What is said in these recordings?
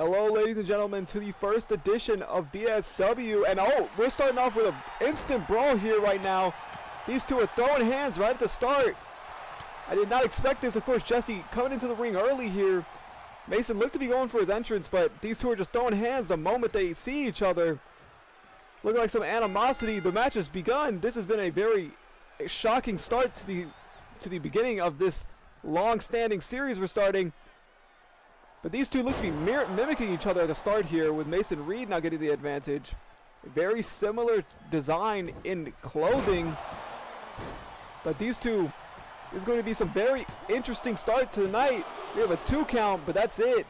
Hello, ladies and gentlemen, to the first edition of BSW. And oh, we're starting off with an instant brawl here right now. These two are throwing hands right at the start. I did not expect this. Of course, Jesse coming into the ring early here. Mason looked to be going for his entrance, but these two are just throwing hands the moment they see each other. Looking like some animosity. The match has begun. This has been a very shocking start to the beginning of this long-standing series we're starting. But these two look to be mimicking each other at the start here, with Mason Reed now getting the advantage. A very similar design in clothing. But these two, is going to be some very interesting start to the night. We have a 2 count, but that's it.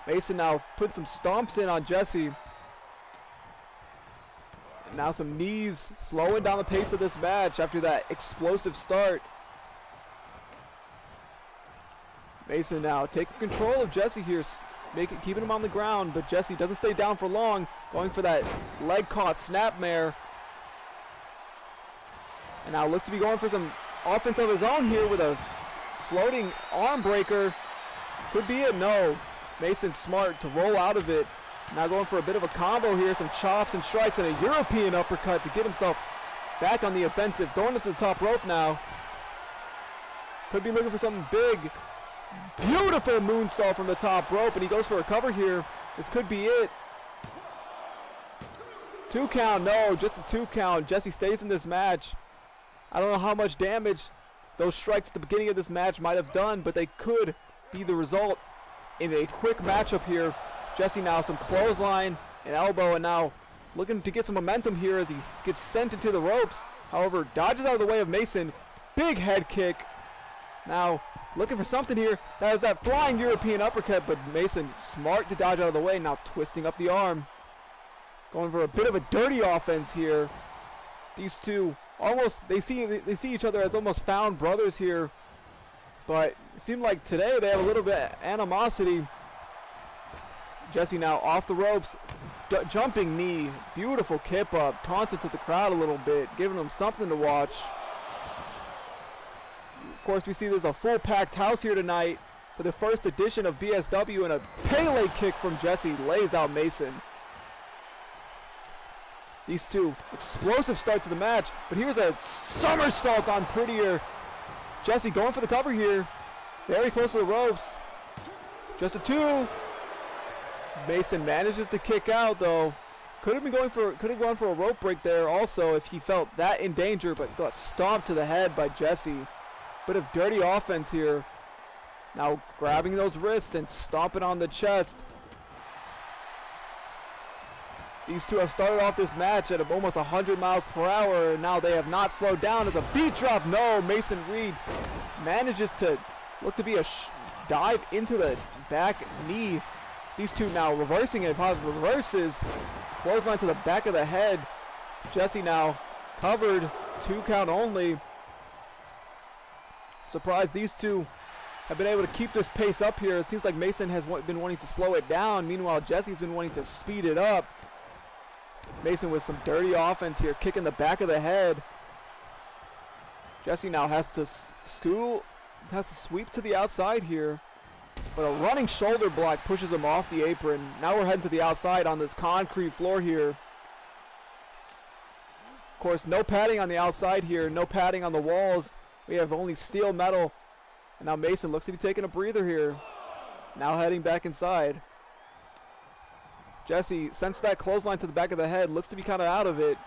Mason now putting some stomps in on Jesse. And now some knees, slowing down the pace of this match after that explosive start. Mason now taking control of Jesse here, keeping him on the ground, but Jesse doesn't stay down for long, going for that leg caught snapmare. And now looks to be going for some offense of his own here with a floating arm breaker. Could be it, no. Mason's smart to roll out of it. Now going for a bit of a combo here, some chops and strikes and a European uppercut to get himself back on the offensive. Going up to the top rope now. Could be looking for something big. Beautiful moonsault from the top rope, and he goes for a cover here. This could be it. 2 count, no, just a 2 count. Jesse stays in this match. I don't know how much damage those strikes at the beginning of this match might have done, but they could be the result in a quick matchup here. Jesse now some clothesline and elbow, and now looking to get some momentum here as he gets sent into the ropes. However, dodges out of the way of Mason. Big head kick. Now looking for something here. That is that flying European uppercut, but Mason smart to dodge out of the way. Now twisting up the arm. Going for a bit of a dirty offense here. These two almost, they see each other as almost found brothers here. But it seemed like today they have a little bit of animosity. Jesse now off the ropes. Jumping knee. Beautiful kip up. Taunts it to the crowd a little bit, giving them something to watch. Of course, we see there's a full packed house here tonight for the first edition of BSW, and a Pele kick from Jesse lays out Mason. These two, explosive start to the match, but here's a somersault on Prettier. Jesse going for the cover here, very close to the ropes. Just a 2. Mason manages to kick out though. Could have gone for a rope break there also if he felt that in danger, but got stomped to the head by Jesse. Bit of dirty offense here. Now grabbing those wrists and stomping on the chest. These two have started off this match at almost 100 miles per hour, and now they have not slowed down. As a beat drop, no. Mason Reed manages to look to be a dive into the back knee. These two now reversing it, probably reverses. Clothesline to the back of the head. Jesse now covered, 2 count only. Surprised these two have been able to keep this pace up here. It seems like Mason has been wanting to slow it down. Meanwhile, Jesse's been wanting to speed it up. Mason with some dirty offense here, kicking the back of the head. Jesse now has to sweep to the outside here. But a running shoulder block pushes him off the apron. Now we're heading to the outside on this concrete floor here. Of course, no padding on the outside here, no padding on the walls. We have only steel metal. And now Mason looks to be taking a breather here. Now heading back inside. Jesse, since that clothesline to the back of the head, looks to be kind of out of it.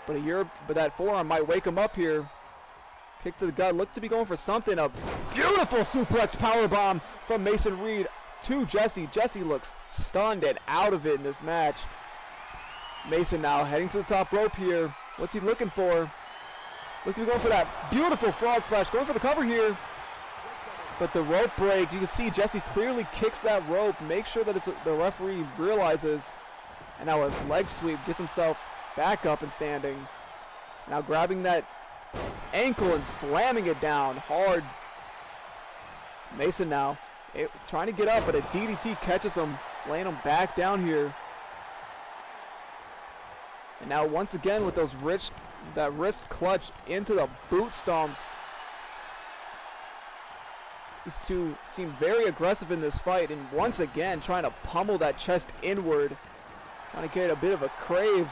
But that forearm might wake him up here. Kick to the gut, look to be going for something. A beautiful suplex powerbomb from Mason Reed to Jesse. Jesse looks stunned and out of it in this match. Mason now heading to the top rope here. What's he looking for? Looks to be going for that beautiful frog splash. Going for the cover here. But the rope break, you can see Jesse clearly kicks that rope. Make sure that the referee realizes. And now a leg sweep, gets himself back up and standing. Now grabbing that ankle and slamming it down hard. Mason now trying to get up, but a DDT catches him, laying him back down here. And now once again with that wrist clutch into the boot stomps. These two seem very aggressive in this fight, and once again trying to pummel that chest inward, trying to get a bit of a crave.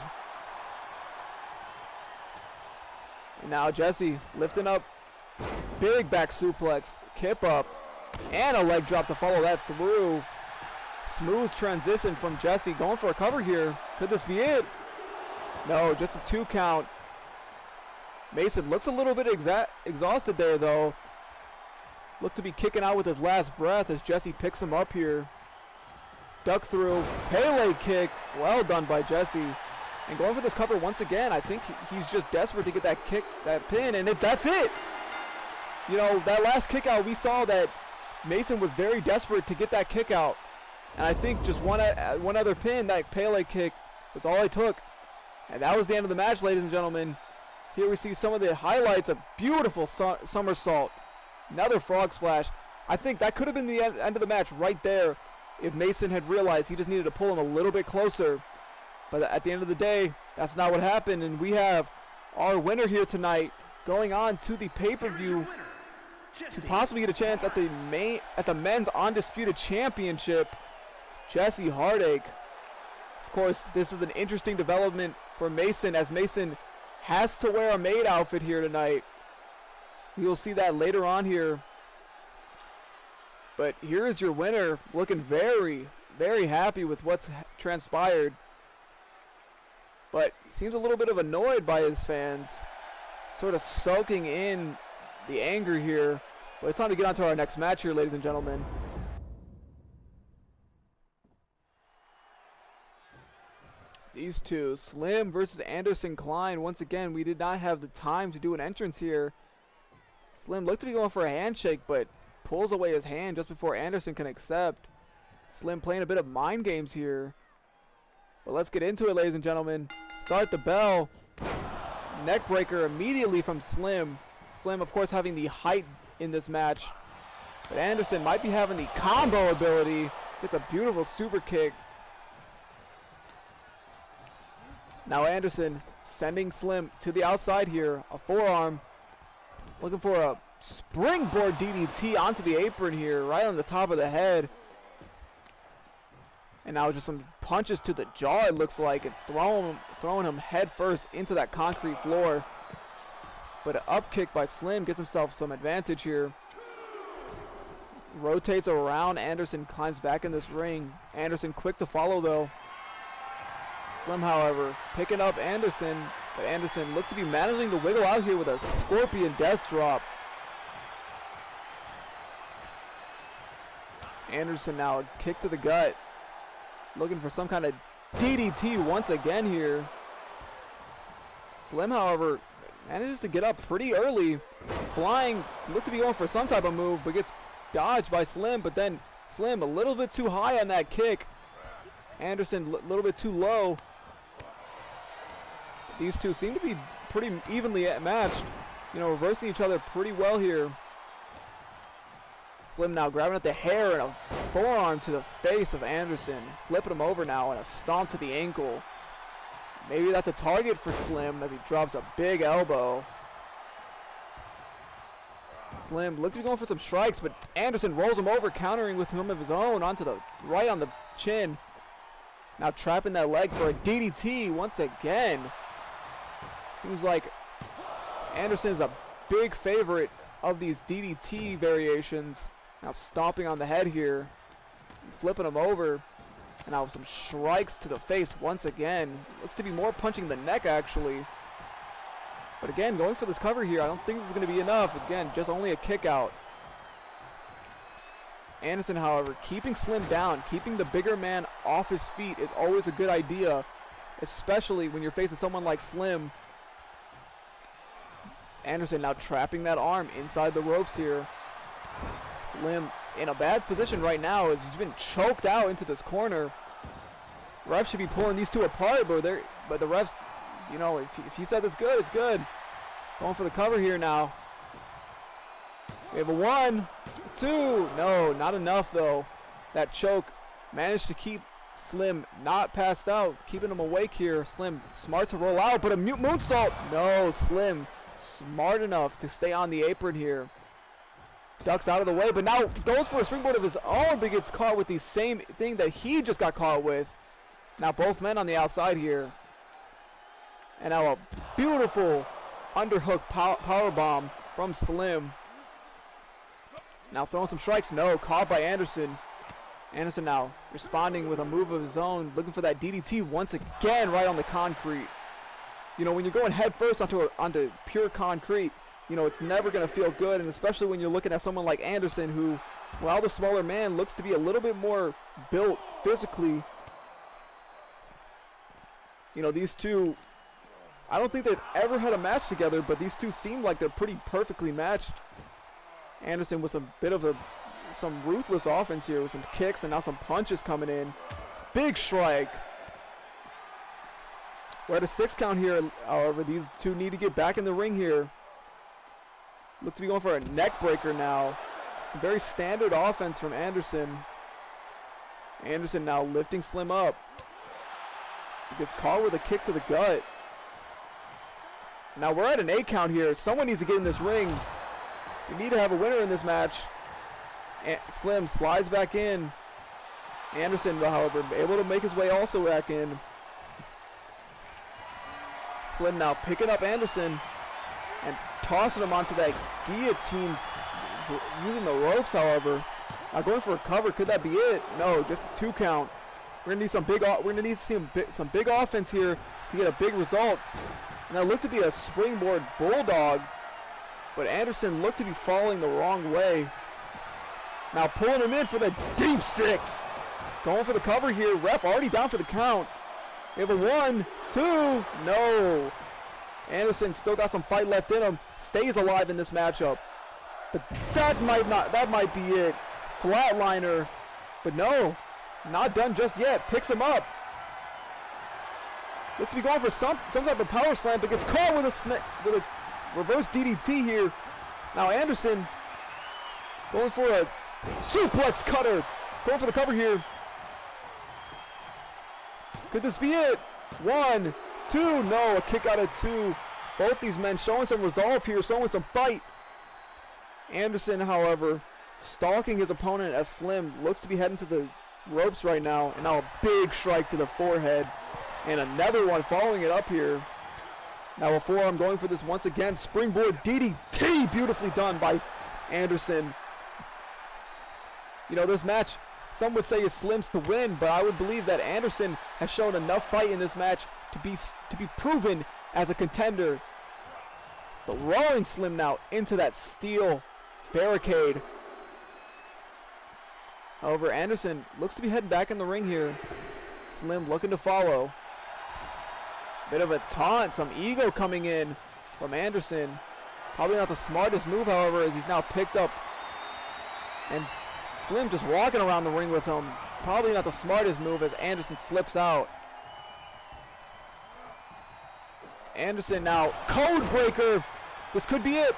And now Jesse lifting up, big back suplex, kip up, and a leg drop to follow that through. Smooth transition from Jesse, going for a cover here. Could this be it? No, just a 2 count. Mason looks a little bit exhausted there though. Looked to be kicking out with his last breath as Jesse picks him up here. Duck through, Pele kick, well done by Jesse. And going for this cover once again. I think he's just desperate to get that kick, that pin, and that's it. You know, that last kick out, we saw that Mason was very desperate to get that kick out. And I think just one other pin, that Pele kick, was all it took. And that was the end of the match, ladies and gentlemen. Here we see some of the highlights. A beautiful somersault. Another frog splash. I think that could have been the end of the match right there if Mason had realized he just needed to pull him a little bit closer. But at the end of the day, that's not what happened. And we have our winner here tonight going on to the pay-per-view to possibly get a chance at the men's Undisputed Championship, Jesse Hardake. Of course, this is an interesting development for Mason, as Mason has to wear a maid outfit here tonight. We will see that later on here. But here is your winner, looking very, very happy with what's transpired. But seems a little bit of annoyed by his fans, sort of soaking in the anger here. But it's time to get on to our next match here, ladies and gentlemen. These two, Slim versus Anderson Klein. Once again, we did not have the time to do an entrance here. Slim looked to be going for a handshake, but pulls away his hand just before Anderson can accept. Slim playing a bit of mind games here. But let's get into it, ladies and gentlemen. Start the bell. Neck breaker immediately from Slim. Slim, of course, having the height in this match. But Anderson might be having the combo ability. Gets a beautiful super kick. Now Anderson sending Slim to the outside here. A forearm. Looking for a springboard DDT onto the apron here, right on the top of the head. And now just some punches to the jaw, it looks like, and throwing him head first into that concrete floor. But an up kick by Slim gets himself some advantage here. Rotates around, Anderson climbs back in this ring. Anderson quick to follow though. Slim, however, picking up Anderson, but Anderson looks to be managing to wiggle out here with a Scorpion Death Drop. Anderson now a kick to the gut. Looking for some kind of DDT once again here. Slim, however, manages to get up pretty early. Flying, looked to be going for some type of move, but gets dodged by Slim. But then Slim a little bit too high on that kick. Anderson a little bit too low. These two seem to be pretty evenly matched. You know, reversing each other pretty well here. Slim now grabbing at the hair and a forearm to the face of Anderson. Flipping him over now and a stomp to the ankle. Maybe that's a target for Slim as he drops a big elbow. Slim looks to be going for some strikes, but Anderson rolls him over, countering with some of his own onto the right on the chin. Now trapping that leg for a DDT once again. Seems like Anderson is a big favorite of these DDT variations. Now stomping on the head here, flipping him over, and now some strikes to the face once again. Looks to be more punching the neck actually. But again, going for this cover here, I don't think this is going to be enough. Again, just only a kick out. Anderson, however, keeping Slim down, keeping the bigger man off his feet is always a good idea, especially when you're facing someone like Slim. Anderson now trapping that arm inside the ropes here. Slim in a bad position right now as he's been choked out into this corner. Refs should be pulling these two apart, but the refs, you know, if he says it's good, it's good. Going for the cover here now. We have a 1, 2. No, not enough though. That choke managed to keep Slim not passed out, keeping him awake here. Slim smart to roll out, but a moonsault. No, Slim smart enough to stay on the apron here. Ducks out of the way, but now goes for a springboard of his own, but gets caught with the same thing that he just got caught with. Now both men on the outside here. And now a beautiful underhook power bomb from Slim. Now throwing some strikes. No, caught by Anderson. Anderson now responding with a move of his own, looking for that DDT once again right on the concrete. You know, when you're going head first onto pure concrete, you know, it's never going to feel good, and especially when you're looking at someone like Anderson who, while the smaller man, looks to be a little bit more built physically. You know, these two, I don't think they've ever had a match together, but these two seem like they're pretty perfectly matched. Anderson with a bit of some ruthless offense here with some kicks and now some punches coming in. Big strike. We're at a 6 count here, however. These two need to get back in the ring here. Looks to be going for a neck breaker now. Some very standard offense from Anderson. Anderson now lifting Slim up. He gets caught with a kick to the gut. Now we're at an 8 count here. Someone needs to get in this ring. We need to have a winner in this match. Slim slides back in. Anderson, however, able to make his way also back in. Slim now picking up Anderson and tossing him onto that guillotine, using the ropes, however. Now going for a cover, could that be it? No, just a 2 count. We're gonna need some big. We're gonna need to see some big offense here to get a big result. And that looked to be a springboard bulldog, but Anderson looked to be falling the wrong way. Now pulling him in for the deep 6. Going for the cover here. Ref already down for the count. We have a 1, 2, no. Anderson still got some fight left in him. Stays alive in this matchup. But that might be it. Flatliner. But no, not done just yet. Picks him up. Looks to be going for some type of power slam, but gets caught with a reverse DDT here. Now Anderson going for a suplex cutter. Going for the cover here. Could this be it? 1, 2, no, a kick out of 2. Both these men showing some resolve here, showing some fight. Anderson, however, stalking his opponent as Slim looks to be heading to the ropes right now. And now a big strike to the forehead. And another one following it up here. Now a forearm going for this once again. Springboard DDT, beautifully done by Anderson. You know, this match, some would say is Slim's to win, but I would believe that Anderson has shown enough fight in this match to be proven as a contender. Throwing Slim now into that steel barricade. However, Anderson looks to be heading back in the ring here. Slim looking to follow. Bit of a taunt, some ego coming in from Anderson. Probably not the smartest move, however, as he's now picked up. And Slim just walking around the ring with him. Probably not the smartest move as Anderson slips out. Anderson now, code breaker. This could be it.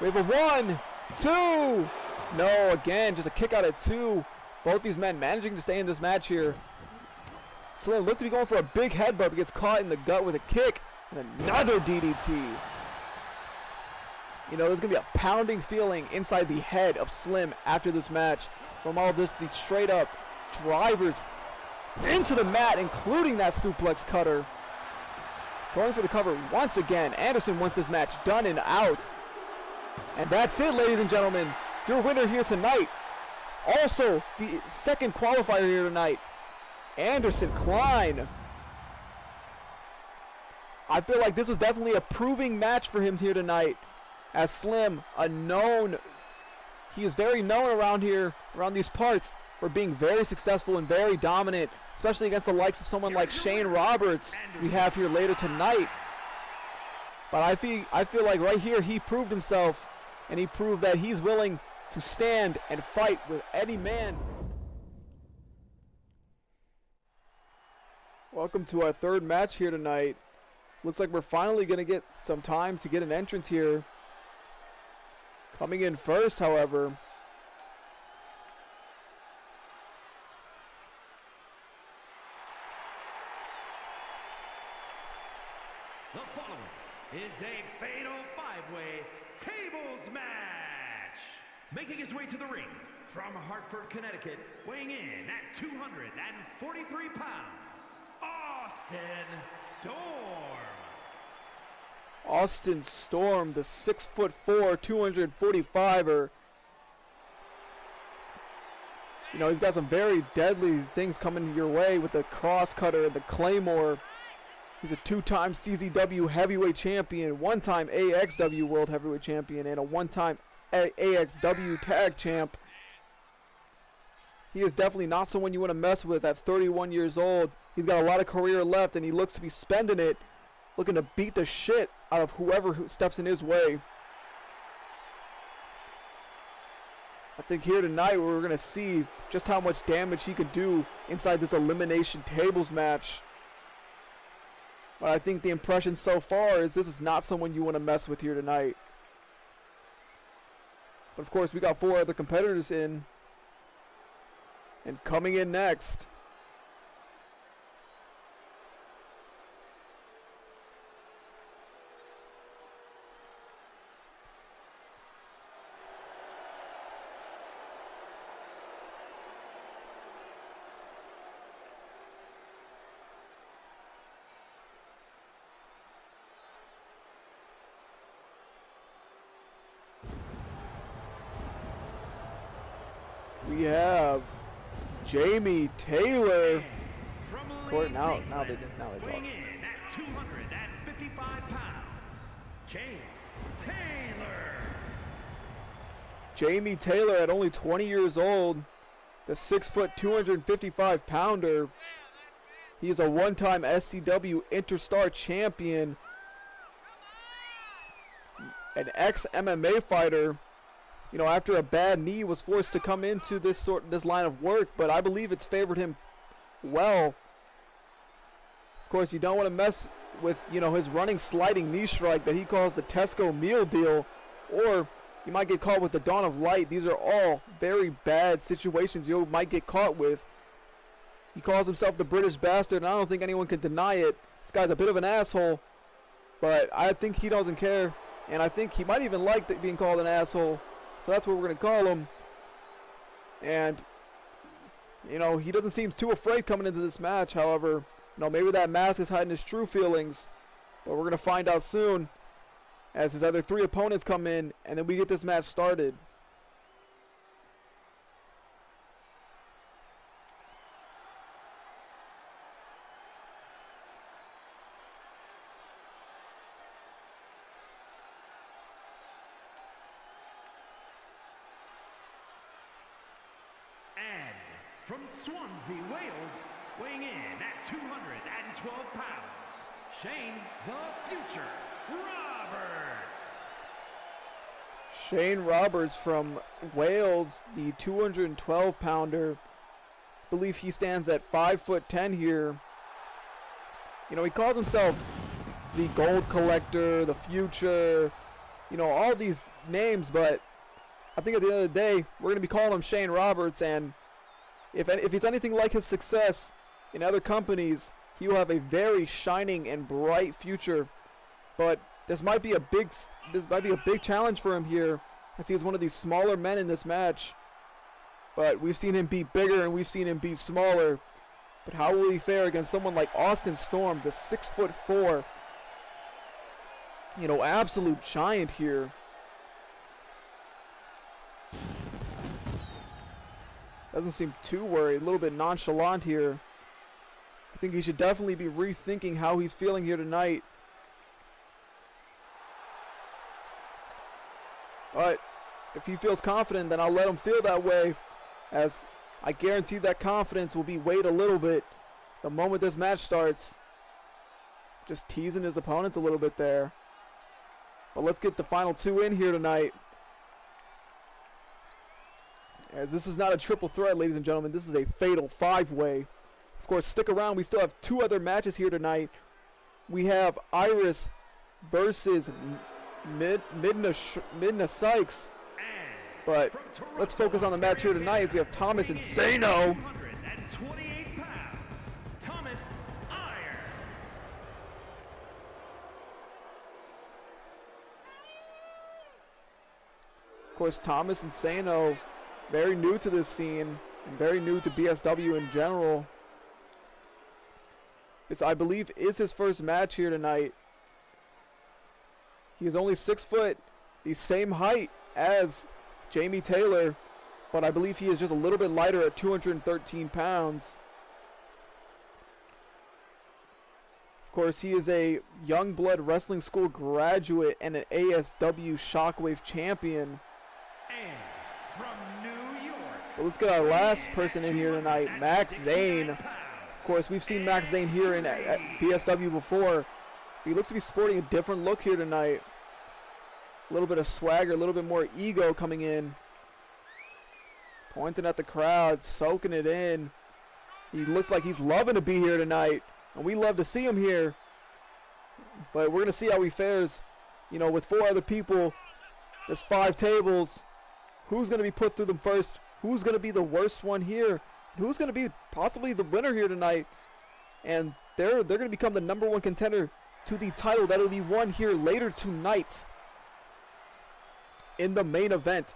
We have a 1, 2. No, again, just a kick out of 2. Both these men managing to stay in this match here. Slim looked to be going for a big headbutt, but gets caught in the gut with a kick and another DDT. You know, there's going to be a pounding feeling inside the head of Slim after this match from all this, the straight up drivers into the mat, including that suplex cutter. Going for the cover once again. Anderson wants this match done and out. And that's it, ladies and gentlemen. Your winner here tonight. Also, the second qualifier here tonight, Anderson Klein. I feel like this was definitely a proving match for him here tonight. As Slim, he is very known around here, around these parts, for being very successful and very dominant, especially against the likes of someone like Shane Roberts we have here later tonight. But I feel like right here he proved himself, and he proved that he's willing to stand and fight with any man. Welcome to our third match here tonight. Looks like we're finally going to get some time to get an entrance here. Coming in first, however, the following is a fatal 5-way tables match. Making his way to the ring from Hartford, Connecticut, weighing in at 243 pounds, Austin Storm. Austin Storm, the 6'4", 245er. You know, he's got some very deadly things coming your way with the cross cutter and the claymore. He's a two-time CZW heavyweight champion, one-time AXW world heavyweight champion, and a one-time AXW tag champ. He is definitely not someone you want to mess with at 31 years old. He's got a lot of career left, and he looks to be spending it, looking to beat the shit out of whoever steps in his way. I think here tonight we're going to see just how much damage he can do inside this elimination tables match. But I think the impression so far is this is not someone you want to mess with here tonight. But of course we got 4 other competitors in. And coming in next, we have Jamie Taylor. Court now they talk. Weighing in at 255 pounds, James Taylor. Jamie Taylor at only 20 years old, the 6', 255 pounder. He is a one-time SCW Interstar champion, an ex-MMA fighter. You know, after a bad knee, was forced to come into this line of work, but I believe it's favored him well. Of course, you don't want to mess with, you know, his running sliding knee strike that he calls the Tesco meal deal, or you might get caught with the Dawn of Light. These are all very bad situations you might get caught with. He calls himself the British Bastard, and I don't think anyone can deny it. This guy's a bit of an asshole, but I think he doesn't care, and I think he might even like being called an asshole. So that's what we're going to call him. And, you know, he doesn't seem too afraid coming into this match. However, you know, maybe that mask is hiding his true feelings. But we're going to find out soon as his other 3 opponents come in, and then we get this match started. From Swansea, Wales, weighing in at 212 pounds, Shane the Future Roberts. Shane Roberts from Wales, the 212-pounder. I believe he stands at 5'10" here. You know, he calls himself the Gold Collector, the Future, you know, all these names, but I think at the end of the day, we're going to be calling him Shane Roberts, and if he's anything like his success in other companies, he will have a very shining and bright future. But this might be a big challenge for him here, as he is one of these smaller men in this match. But we've seen him beat bigger and we've seen him beat smaller. But how will he fare against someone like Austin Storm, the 6'4", you know, absolute giant here? Doesn't seem too worried, a little bit nonchalant here. I think he should definitely be rethinking how he's feeling here tonight. But if he feels confident, then I'll let him feel that way, as I guarantee that confidence will be weighed a little bit the moment this match starts. Just teasing his opponents a little bit there. But let's get the final 2 in here tonight. As this is not a triple threat, ladies and gentlemen, this is a fatal 5-way. Of course, stick around. We still have 2 other matches here tonight. We have Iris versus Midna Sykes. But let's focus on the match here tonight as we have Thomas Insano. 228 pounds, Thomas Iyer. Of course, Thomas and Sano, very new to this scene and very new to BSW in general. This, I believe, is his first match here tonight. He is only 6 foot, the same height as Jamie Taylor, but I believe he is just a little bit lighter at 213 pounds. Of course, he is a Youngblood Wrestling School graduate and an ASW Shockwave champion. And from New York, But let's get our last person in here tonight, Max Zane. Of course, we've seen Max Zane here at BSW before. He looks to be sporting a different look here tonight. A little bit of swagger, a little bit more ego coming in. Pointing at the crowd, soaking it in. He looks like he's loving to be here tonight. And we love to see him here. But we're going to see how he fares. You know, with 4 other people, there's 5 tables. Who's going to be put through them first? Who's going to be the worst one here? Who's going to be possibly the winner here tonight? And they're going to become the #1 contender to the title that'll be won here later tonight in the main event.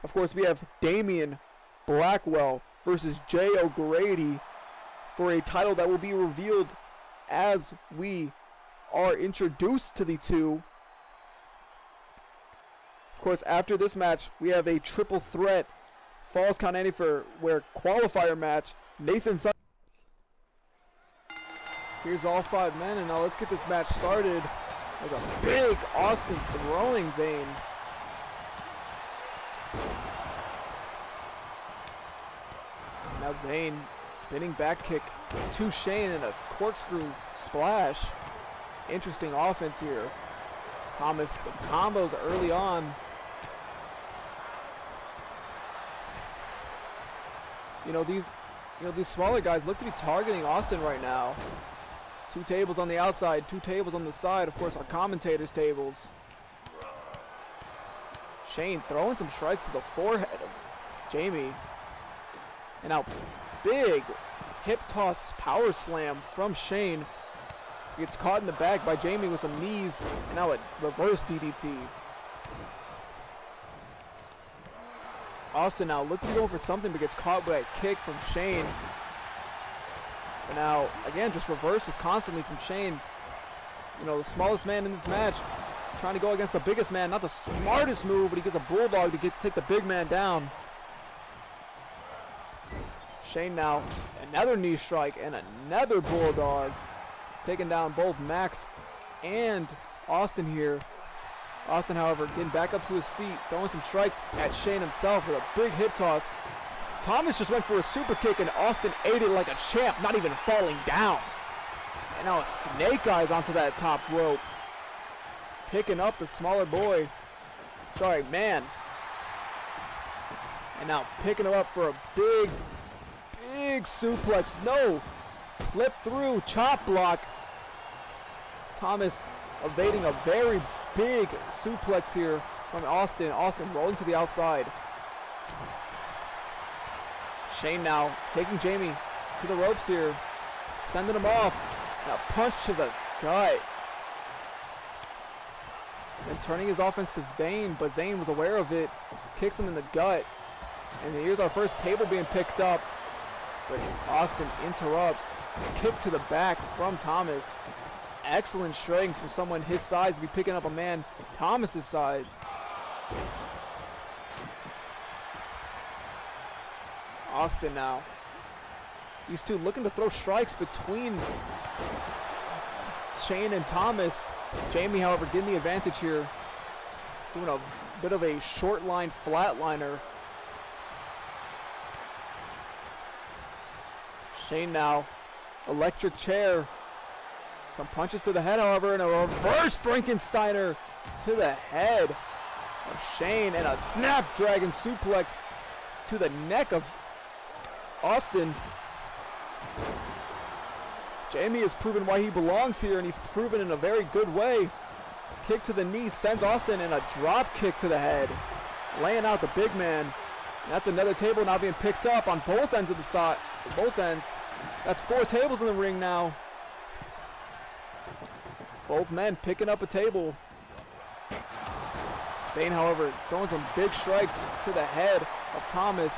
Of course, we have Damian Blackwell versus Jay O'Grady for a title that will be revealed as we are introduced to the two. Of course, after this match, we have a triple threat Falls Count Anywhere qualifier match. Nathan Thunder. Here's all 5 men, and now let's get this match started. With a big Austin throwing Zane. Now Zane spinning back kick to Shane and a corkscrew splash. Interesting offense here. Thomas, some combos early on. These smaller guys look to be targeting Austin right now. 2 tables on the outside, 2 tables on the side. Of course, our commentators' tables. Shane throwing some strikes to the forehead of Jamie. And now, big hip toss power slam from Shane. He gets caught in the back by Jamie with some knees. And now a reverse DDT. Austin now looks to be going for something, but gets caught by a kick from Shane. And now, again, just reverses constantly from Shane. You know, the smallest man in this match trying to go against the biggest man. Not the smartest move, but he gets a bulldog to take the big man down. Shane now, another knee strike and another bulldog. Taking down both Max and Austin here. Austin, however, getting back up to his feet, throwing some strikes at Shane himself with a big hip toss. Thomas just went for a super kick, and Austin ate it like a champ, not even falling down. And now a snake eyes onto that top rope. Picking up the smaller boy. Sorry, man. And now picking him up for a big suplex. No! Slip through, chop block. Thomas evading a very big suplex here from Austin. Austin rolling to the outside. Shane now taking Jamie to the ropes here. Sending him off. And a punch to the gut. And turning his offense to Zane, but Zane was aware of it. Kicks him in the gut. And here's our first table being picked up. But Austin interrupts. Kick to the back from Thomas. Excellent strength for someone his size to be picking up a man Thomas's size. Austin now. These two looking to throw strikes between Shane and Thomas. Jamie, however, getting the advantage here. Doing a bit of a short line flatliner. Shane now. Electric chair. Some punches to the head, however, and a reverse Frankensteiner to the head of Shane, and a snapdragon suplex to the neck of Austin. Jamie has proven why he belongs here, and he's proven in a very good way. Kick to the knee sends Austin, and a drop kick to the head, laying out the big man. And that's another table now being picked up on both ends of the side. Both ends. That's 4 tables in the ring now. Both men picking up a table. Zayn, however, throwing some big strikes to the head of Thomas.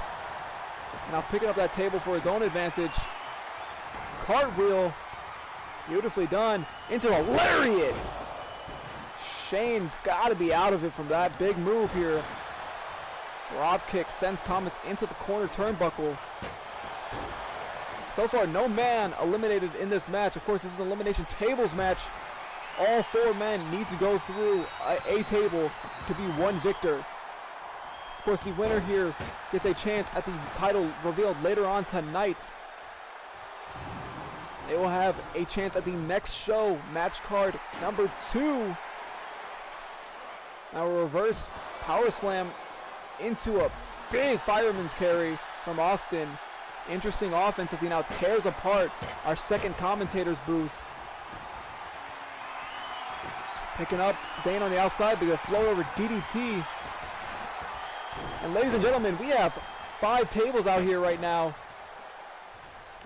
And now picking up that table for his own advantage. Cartwheel, beautifully done, into a lariat. Shane's got to be out of it from that big move here. Drop kick sends Thomas into the corner turnbuckle. So far, no man eliminated in this match. Of course, this is an elimination tables match. All 4 men need to go through a table to be one victor. Of course, the winner here gets a chance at the title revealed later on tonight. They will have a chance at the next show, match card number 2. Now a reverse power slam into a big fireman's carry from Austin. Interesting offense as he now tears apart our second commentator's booth. Picking up Zayn on the outside, but a float over DDT. And ladies and gentlemen, we have 5 tables out here right now.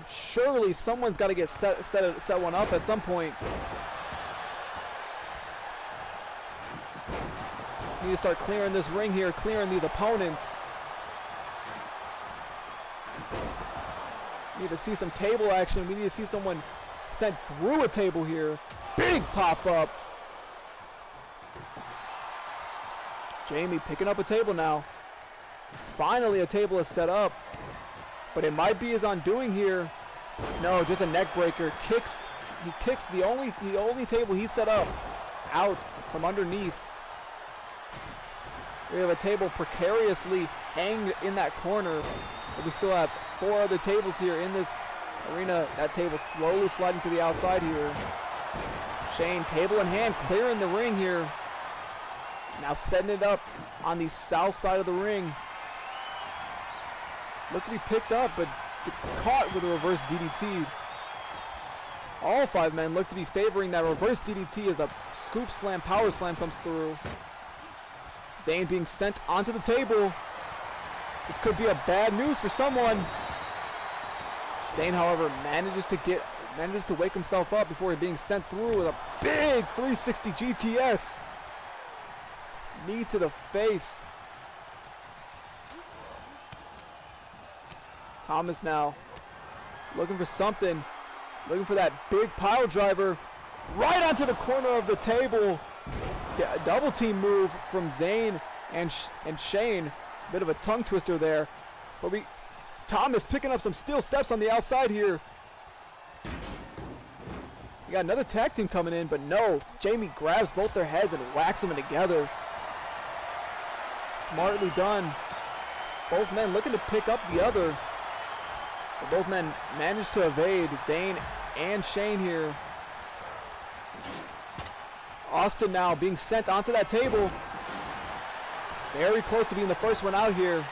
Surely someone's got to get set one up at some point. Need to start clearing this ring here, clearing these opponents. Need to see some table action. We need to see someone sent through a table here. Big pop up. Jamie picking up a table now. Finally a table is set up. But it might be his undoing here. No, just a neck breaker. He kicks the only table he set up out from underneath. We have a table precariously hanged in that corner. But we still have 4 other tables here in this arena. That table slowly sliding to the outside here. Shane, table in hand, clearing the ring here. Now setting it up on the south side of the ring. Looked to be picked up, but gets caught with a reverse DDT. All 5 men look to be favoring that reverse DDT as a scoop slam, power slam comes through. Zayn being sent onto the table. This could be a bad news for someone. Zayn, however, manages to wake himself up before being sent through with a big 360 GTS. Knee to the face. Thomas now looking for something. Looking for that big pile driver right onto the corner of the table. Double team move from Zayn and Shane. Bit of a tongue twister there. But Thomas picking up some steel steps on the outside here. We got another tag team coming in, but no. Jamie grabs both their heads and whacks them together. Smartly done. Both men looking to pick up the other. But both men managed to evade Zayn and Shane here. Austin now being sent onto that table. Very close to being the first one out here.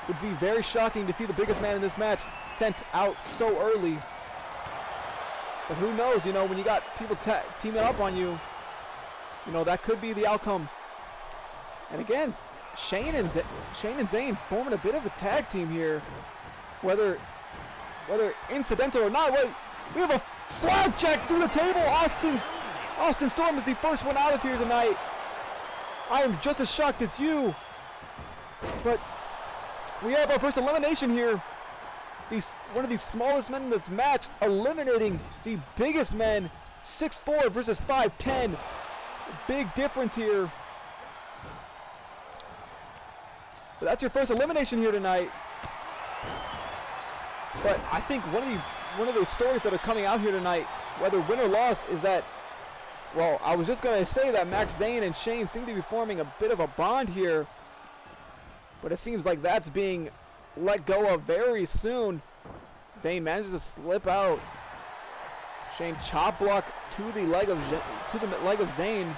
Would be very shocking to see the biggest man in this match sent out so early. But who knows, you know, when you got people teaming up on you, you know, that could be the outcome. And again, Shane and Zayn forming a bit of a tag team here. Whether incidental or not, we have a flapjack through the table. Austin Storm is the first one out of here tonight. I am just as shocked as you. But we have our first elimination here. One of the smallest men in this match eliminating the biggest men. 6'4" versus 5'10". Big difference here. But that's your first elimination here tonight. But I think one of the stories that are coming out here tonight, whether win or loss, is that, well, I was just going to say that Max Zayn and Shane seem to be forming a bit of a bond here. But it seems like that's being let go of very soon. Zayn manages to slip out. Shane chop block to the leg of Zayn.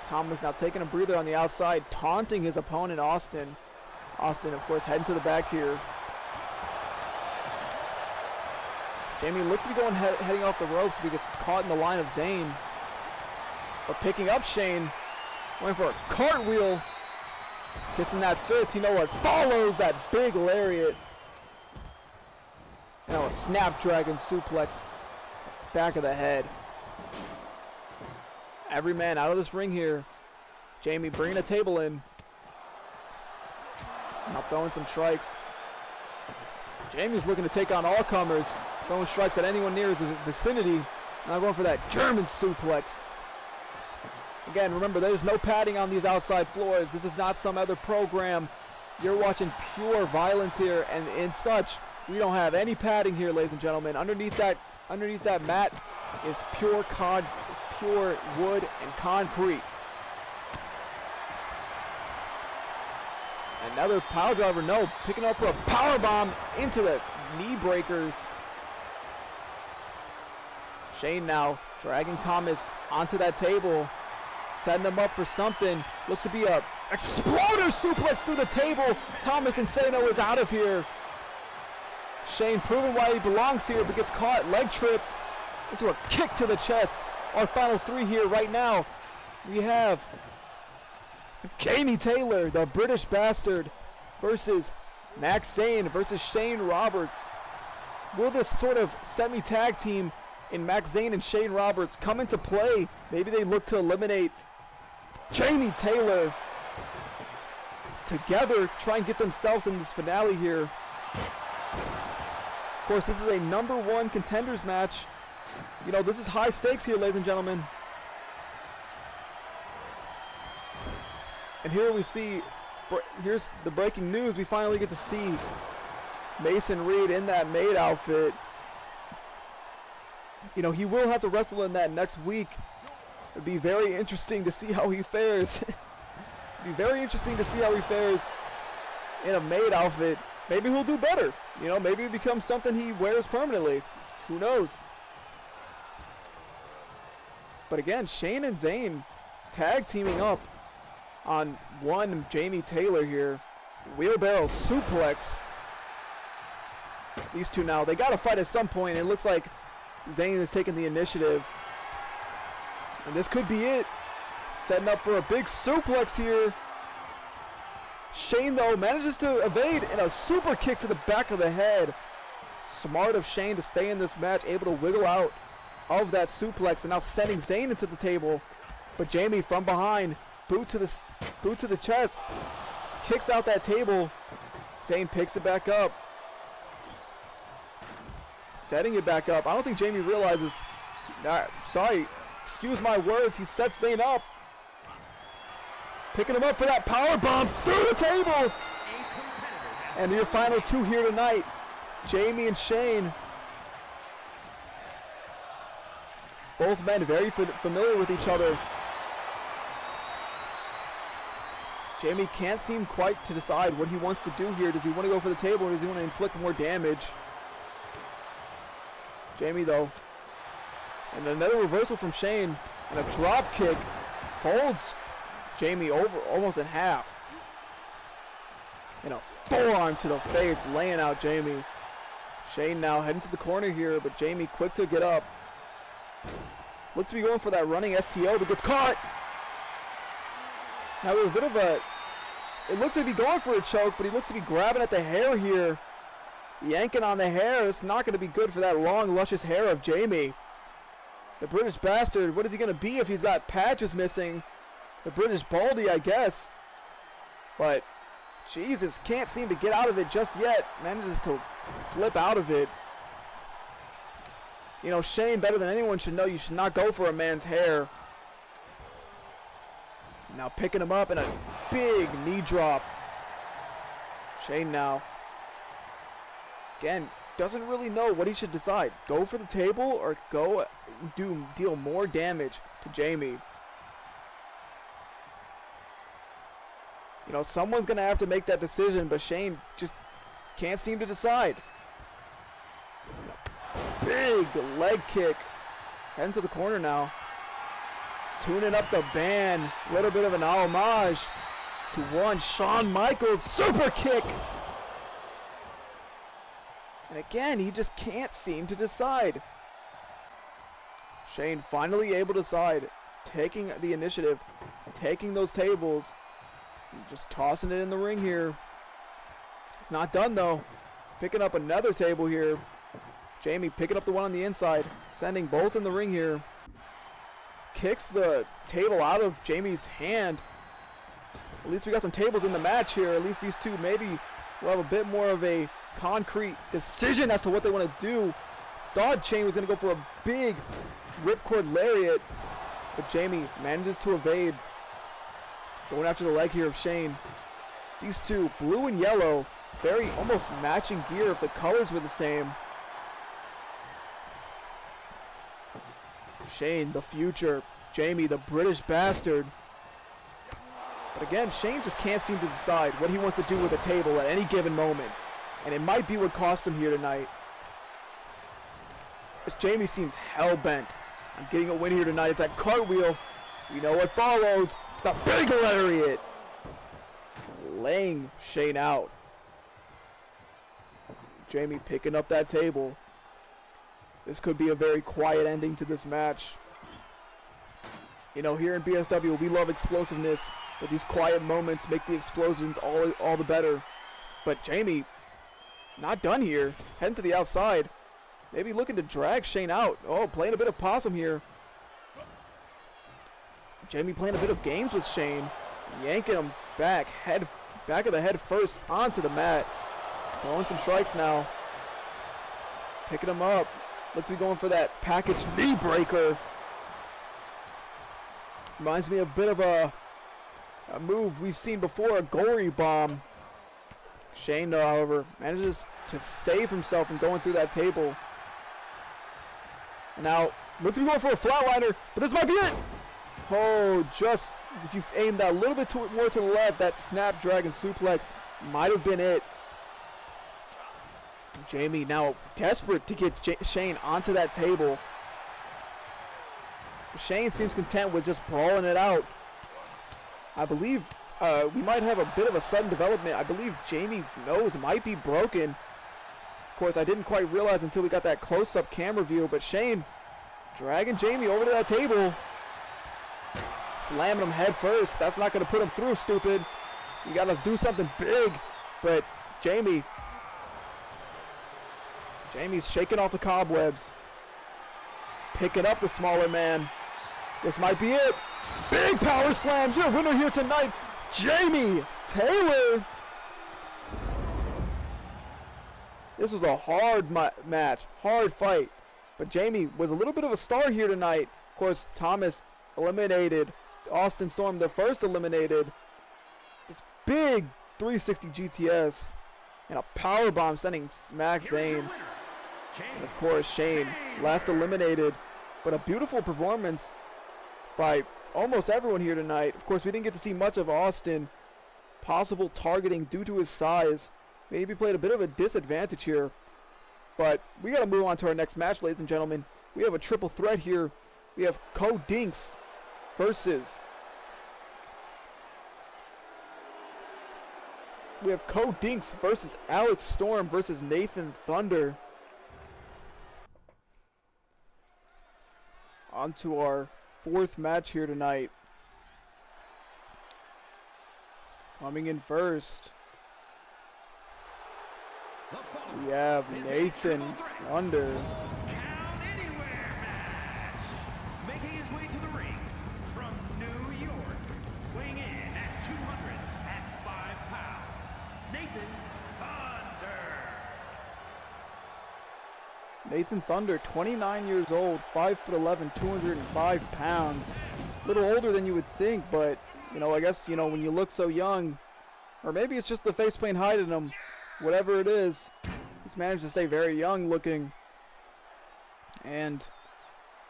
Thomas now taking a breather on the outside, taunting his opponent, Austin. Austin, of course, heading to the back here. Jamie looks to be heading off the ropes, but he gets caught in the line of Zayn. But picking up Shane, going for a cartwheel, kissing that fist. You know what follows that big lariat. Now a snapdragon suplex. back of the head. Every man out of this ring here. Jamie bringing a table in. Now throwing some strikes. Jamie's looking to take on all comers. Throwing strikes at anyone near his vicinity. Now going for that German suplex. Again, remember, there's no padding on these outside floors. This is not some other program. You're watching pure violence here, and in such, we don't have any padding here, ladies and gentlemen. Underneath that mat is pure wood and concrete. Another power driver, no, picking up for a power bomb into the knee breakers. Shane now dragging Thomas onto that table, setting him up for something. Looks to be a exploder suplex through the table. Thomas Insano is out of here. Shane proving why he belongs here, but gets caught, leg tripped into a kick to the chest. Our final three here right now. We have Jamie Taylor, the British Bastard, versus Max Zane versus Shane Roberts. Will this sort of semi-tag team in Max Zane and Shane Roberts come into play? Maybe they look to eliminate Jamie Taylor together, try and get themselves in this finale here. Of course, this is a #1 contenders match. You know, this is high stakes here, ladies and gentlemen. And here we see, here's the breaking news. We finally get to see Mason Reed in that maid outfit. You know, he will have to wrestle in that next week. It'd be very interesting to see how he fares. It'd be very interesting to see how he fares in a maid outfit. Maybe he'll do better. You know, maybe it becomes something he wears permanently. Who knows? But again, Shane and Zane tag teaming up on one Jamie Taylor here. Wheelbarrow suplex. These two now, they got to fight at some point. It looks like Zane is taking the initiative. And this could be it. Setting up for a big suplex here. Shane, though, manages to evade in a super kick to the back of the head. Smart of Shane to stay in this match, able to wiggle out of that suplex, and now sending Zane into the table. But Jamie from behind, boot to the chest, kicks out that table. Zane picks it back up. Setting it back up. I don't think Jamie realizes. Sorry, excuse my words. He sets Zane up. Picking him up for that power bomb through the table. And your final two here tonight, Jamie and Shane. Both men very familiar with each other. Jamie can't seem quite to decide what he wants to do here. Does he want to go for the table or does he want to inflict more damage? Jamie, though. And another reversal from Shane. And a drop kick folds Jamie over almost in half. And a forearm to the face, laying out Jamie. Shane now heading to the corner here, but Jamie quick to get up. Looks to be going for that running STO, but gets caught. Now with a bit of a, it looked to be going for a choke, but he looks to be grabbing at the hair here. Yanking on the hair. It's not going to be good for that long, luscious hair of Jamie. The British Bastard, what is he going to be if he's got patches missing? The British Baldy, I guess. But, Jesus, can't seem to get out of it just yet. Manages to flip out of it. You know, Shane, better than anyone, should know you should not go for a man's hair. Now picking him up and a big knee drop. Shane now. Again, doesn't really know what he should decide. Go for the table or go deal more damage to Jamie. You know, someone's going to have to make that decision, but Shane just can't seem to decide. Big leg kick. Heading to the corner now. Tuning up the band. A little bit of an homage to one Shawn Michaels super kick. And again, he just can't seem to decide. Shane finally able to decide. Taking the initiative. Taking those tables. Just tossing it in the ring here. It's not done though. Picking up another table here. Jamie picking up the one on the inside, sending both in the ring here. Kicks the table out of Jamie's hand. At least we got some tables in the match here. At least these two maybe will have a bit more of a concrete decision as to what they want to do. Thought Shane was going to go for a big ripcord lariat, but Jamie manages to evade. Going after the leg here of Shane. These two, blue and yellow, very almost matching gear if the colors were the same. Shane, the future. Jamie, the British bastard. But again, Shane just can't seem to decide what he wants to do with the table at any given moment. And it might be what cost him here tonight. As Jamie seems hell-bent on getting a win here tonight. It's that cartwheel. We know what follows. The big lariat. Laying Shane out. Jamie picking up that table. This could be a very quiet ending to this match. You know, here in BSW, we love explosiveness, but these quiet moments make the explosions all the better. But Jamie, not done here. Heading to the outside. Maybe looking to drag Shane out. Oh, playing a bit of possum here. Jamie playing a bit of games with Shane. Yanking him back of the head first onto the mat. Throwing some strikes now. Picking him up. Looks to be going for that package knee breaker. Reminds me a bit of a move we've seen before, a gory bomb. Shane, however, manages to save himself from going through that table. Now, looks to be going for a flatliner, but this might be it. Oh, just if you aimed that a little bit more to the left, that Snapdragon suplex might have been it. Jamie now desperate to get Shane onto that table. Shane seems content with just brawling it out. I believe we might have a bit of a sudden development. I believe Jamie's nose might be broken. Of course, I didn't quite realize until we got that close-up camera view, but Shane dragging Jamie over to that table. Slamming him head first. That's not going to put him through, stupid. You got to do something big. But Jamie's shaking off the cobwebs. Picking up the smaller man. This might be it. Big power slam. Your winner here tonight, Jamie Taylor. This was a hard match, hard fight. But Jamie was a little bit of a star here tonight. Of course, Thomas eliminated. Austin Storm, the first eliminated. This big 360 GTS and a power bomb sending Max Zane. And of course, Shane, last eliminated. But a beautiful performance by almost everyone here tonight. Of course, we didn't get to see much of Austin. Possible targeting due to his size. Maybe played a bit of a disadvantage here. But we got to move on to our next match, ladies and gentlemen. We have a triple threat here. We have Code Dinks versus... We have Code Dinks versus Alex Storm versus Nathan Thunder. On to our fourth match here tonight. Coming in first, we have Nathan Thunder. Making his way to the ring from New York, weighing in at 205 pounds, Nathan Thunder. Nathan Thunder, 29 years old, 5'11", 205 pounds. A little older than you would think, but, you know, I guess, you know, when you look so young, or maybe it's just the face paint hiding him, whatever it is, he's managed to stay very young looking. And,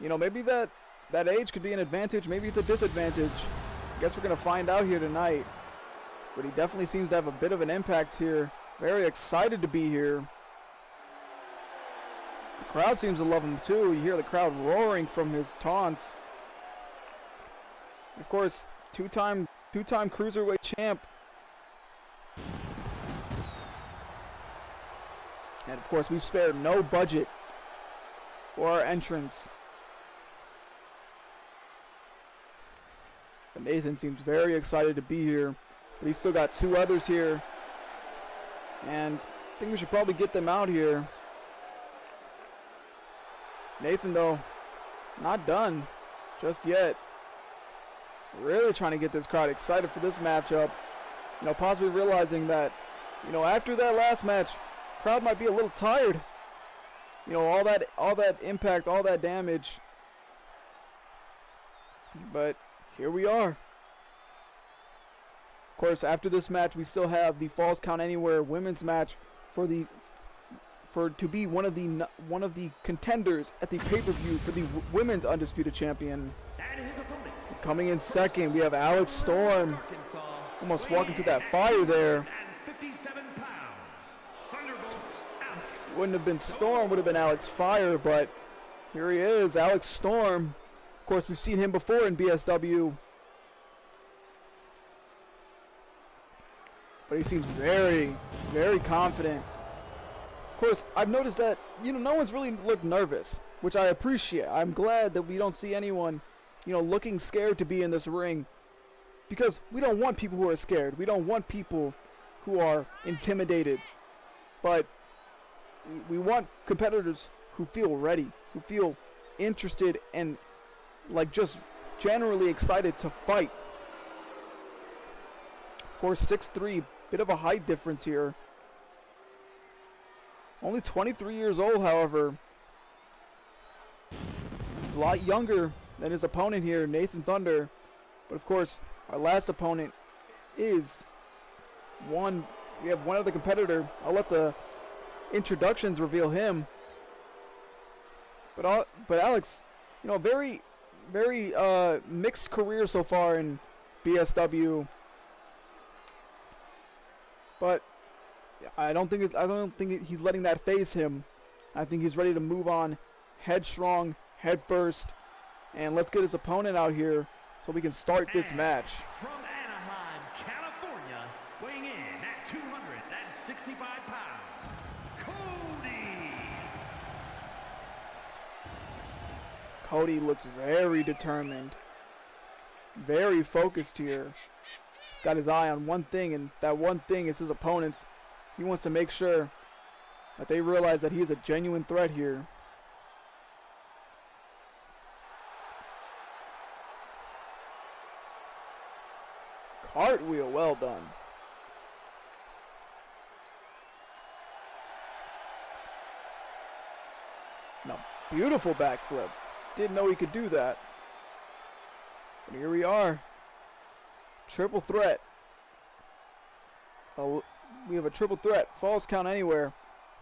you know, maybe that age could be an advantage, maybe it's a disadvantage. I guess we're going to find out here tonight. But he definitely seems to have a bit of an impact here. Very excited to be here. The crowd seems to love him too. You hear the crowd roaring from his taunts. Of course, two-time cruiserweight champ. And of course, we've spared no budget for our entrance. But Nathan seems very excited to be here. But he's still got two others here. And I think we should probably get them out here. Nathan, though, not done just yet. Really trying to get this crowd excited for this matchup. You know, possibly realizing that, you know, after that last match, crowd might be a little tired. You know, all that impact, all that damage. But here we are. Of course, after this match, we still have the Falls Count Anywhere women's match to be one of the contenders at the pay-per-view for the women's undisputed champion. Coming in second, we have Alex Storm. Almost walking to that fire there. Wouldn't have been Storm, would have been Alex Fire, but here he is, Alex Storm. Of course, we've seen him before in BSW. But he seems very, very confident. Of course, I've noticed that, you know, no one's really looked nervous, which I appreciate. I'm glad that we don't see anyone, you know, looking scared to be in this ring. Because we don't want people who are scared. We don't want people who are intimidated. But we want competitors who feel ready, who feel interested and like just generally excited to fight. Of course, 6'3", bit of a height difference here. Only 23 years old, however. A lot younger than his opponent here, Nathan Thunder. But of course, our last opponent is we have one other competitor. I'll let the introductions reveal him. But Alex, you know, very mixed career so far in BSW. But I don't think he's letting that phase him. I think he's ready to move on, headstrong, head first, and let's get his opponent out here so we can start this match. From Anaheim, California, weighing in at 265 pounds, Cody. Cody looks very determined, very focused here. He's got his eye on one thing, and that one thing is his opponents. He wants to make sure that they realize that he is a genuine threat here. Cartwheel, well done. Now, beautiful backflip. Didn't know he could do that. But here we are. Triple threat. We have a triple threat. Falls Count Anywhere.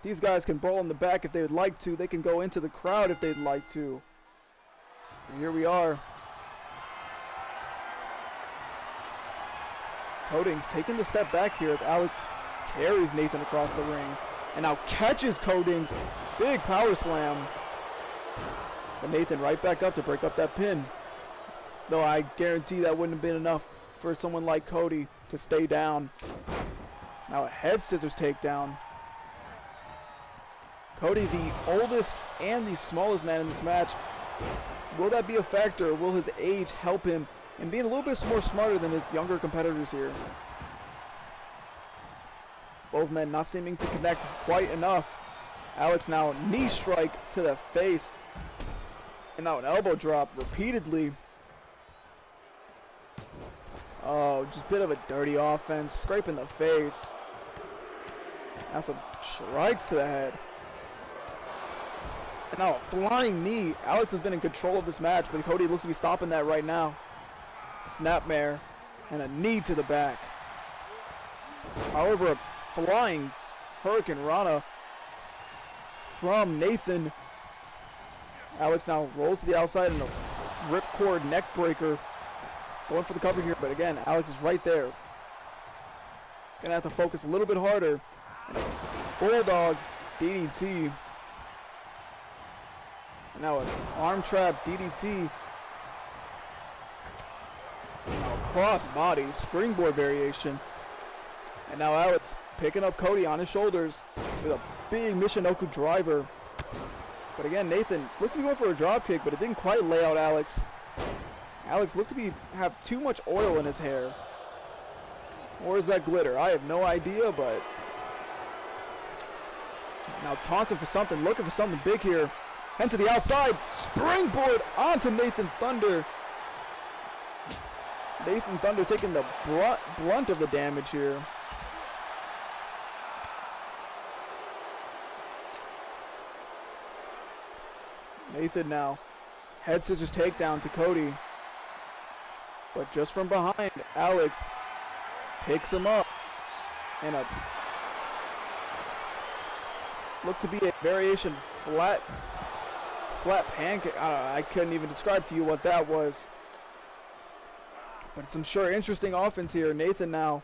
These guys can brawl in the back if they would like to. They can go into the crowd if they'd like to. And here we are. Codings taking the step back here as Alex carries Nathan across the ring. And now catches Codings. Big power slam. But Nathan right back up to break up that pin. Though I guarantee that wouldn't have been enough for someone like Cody to stay down. Now a head scissors takedown. Cody, the oldest and the smallest man in this match. Will that be a factor, or will his age help him and being a little bit more smarter than his younger competitors here? Both men not seeming to connect quite enough. Alex now knee strike to the face. And now an elbow drop repeatedly. Oh, just a bit of a dirty offense. Scraping the face. Now some strikes to the head. And now a flying knee. Alex has been in control of this match, but Cody looks to be stopping that right now. Snapmare and a knee to the back. However, a flying Hurricane Rana from Nathan. Alex now rolls to the outside and a ripcord neck breaker. Going for the cover here, but again, Alex is right there. Gonna have to focus a little bit harder. And a Bulldog DDT. And now an arm trap DDT. Now a cross body springboard variation. And now Alex picking up Cody on his shoulders with a big Michinoku driver. But again, Nathan looked to be going for a drop kick, but it didn't quite lay out Alex. Alex looked to have too much oil in his hair. Or is that glitter? I have no idea, but now taunting for something, looking for something big here. And to the outside, springboard onto Nathan Thunder. Nathan Thunder taking the blunt of the damage here. Nathan now, head scissors takedown to Cody. But just from behind, Alex picks him up. And a looked to be a variation flat pancake. I couldn't even describe to you what that was. But it's some sure interesting offense here. Nathan now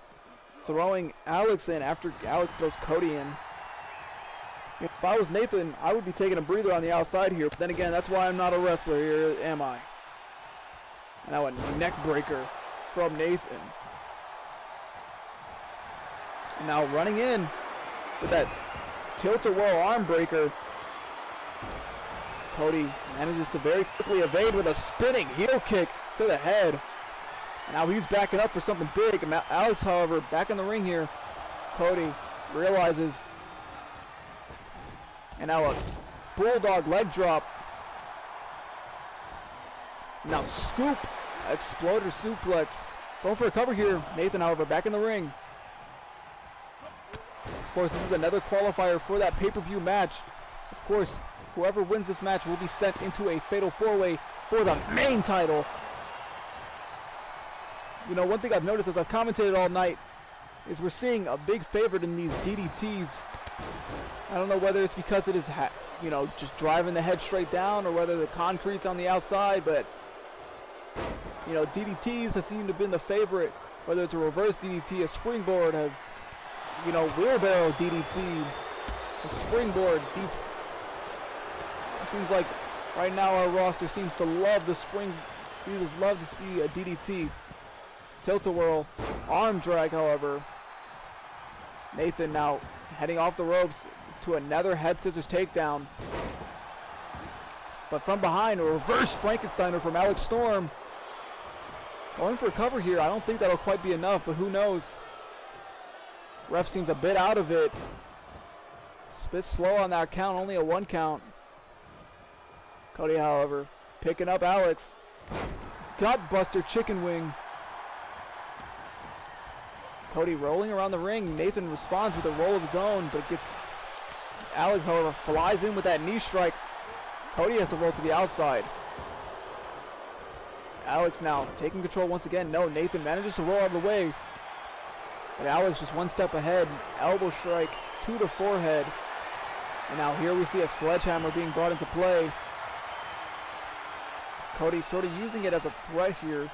throwing Alex in after Alex throws Cody in. If I was Nathan, I would be taking a breather on the outside here. But then again, that's why I'm not a wrestler here, am I? And now a neck breaker from Nathan. And now running in with that tilt-a-whirl arm breaker. Cody manages to very quickly evade with a spinning heel kick to the head. And now he's backing up for something big. Alex, however, back in the ring here. Cody realizes. And now a bulldog leg drop. Now scoop, exploder suplex. Going for a cover here. Nathan, however, back in the ring. Of course, this is another qualifier for that pay-per-view match. Of course, whoever wins this match will be sent into a fatal four-way for the main title. You know, one thing I've noticed as I've commentated all night is we're seeing a big favorite in these DDTs. I don't know whether it's because it is, you know, just driving the head straight down or whether the concrete's on the outside, but, you know, DDTs have seemed to have been the favorite, whether it's a reverse DDT, a springboard, a, you know, wheelbarrow DDT, a springboard. It seems like right now our roster seems to love the love to see a DDT. Tilt-a-whirl, arm drag, however. Nathan now heading off the ropes to another head scissors takedown. But from behind, a reverse Frankensteiner from Alex Storm. Going for a cover here. I don't think that'll quite be enough, but who knows. Ref seems a bit out of it. It's a bit slow on that count, only a 1 count. Cody, however, picking up Alex. Gutbuster chicken wing. Cody rolling around the ring. Nathan responds with a roll of his own, but Alex, however, flies in with that knee strike. Cody has to roll to the outside. Alex now taking control once again. No, Nathan manages to roll out of the way. But Alex just one step ahead. Elbow strike to the forehead. And now here we see a sledgehammer being brought into play. Cody sort of using it as a threat here.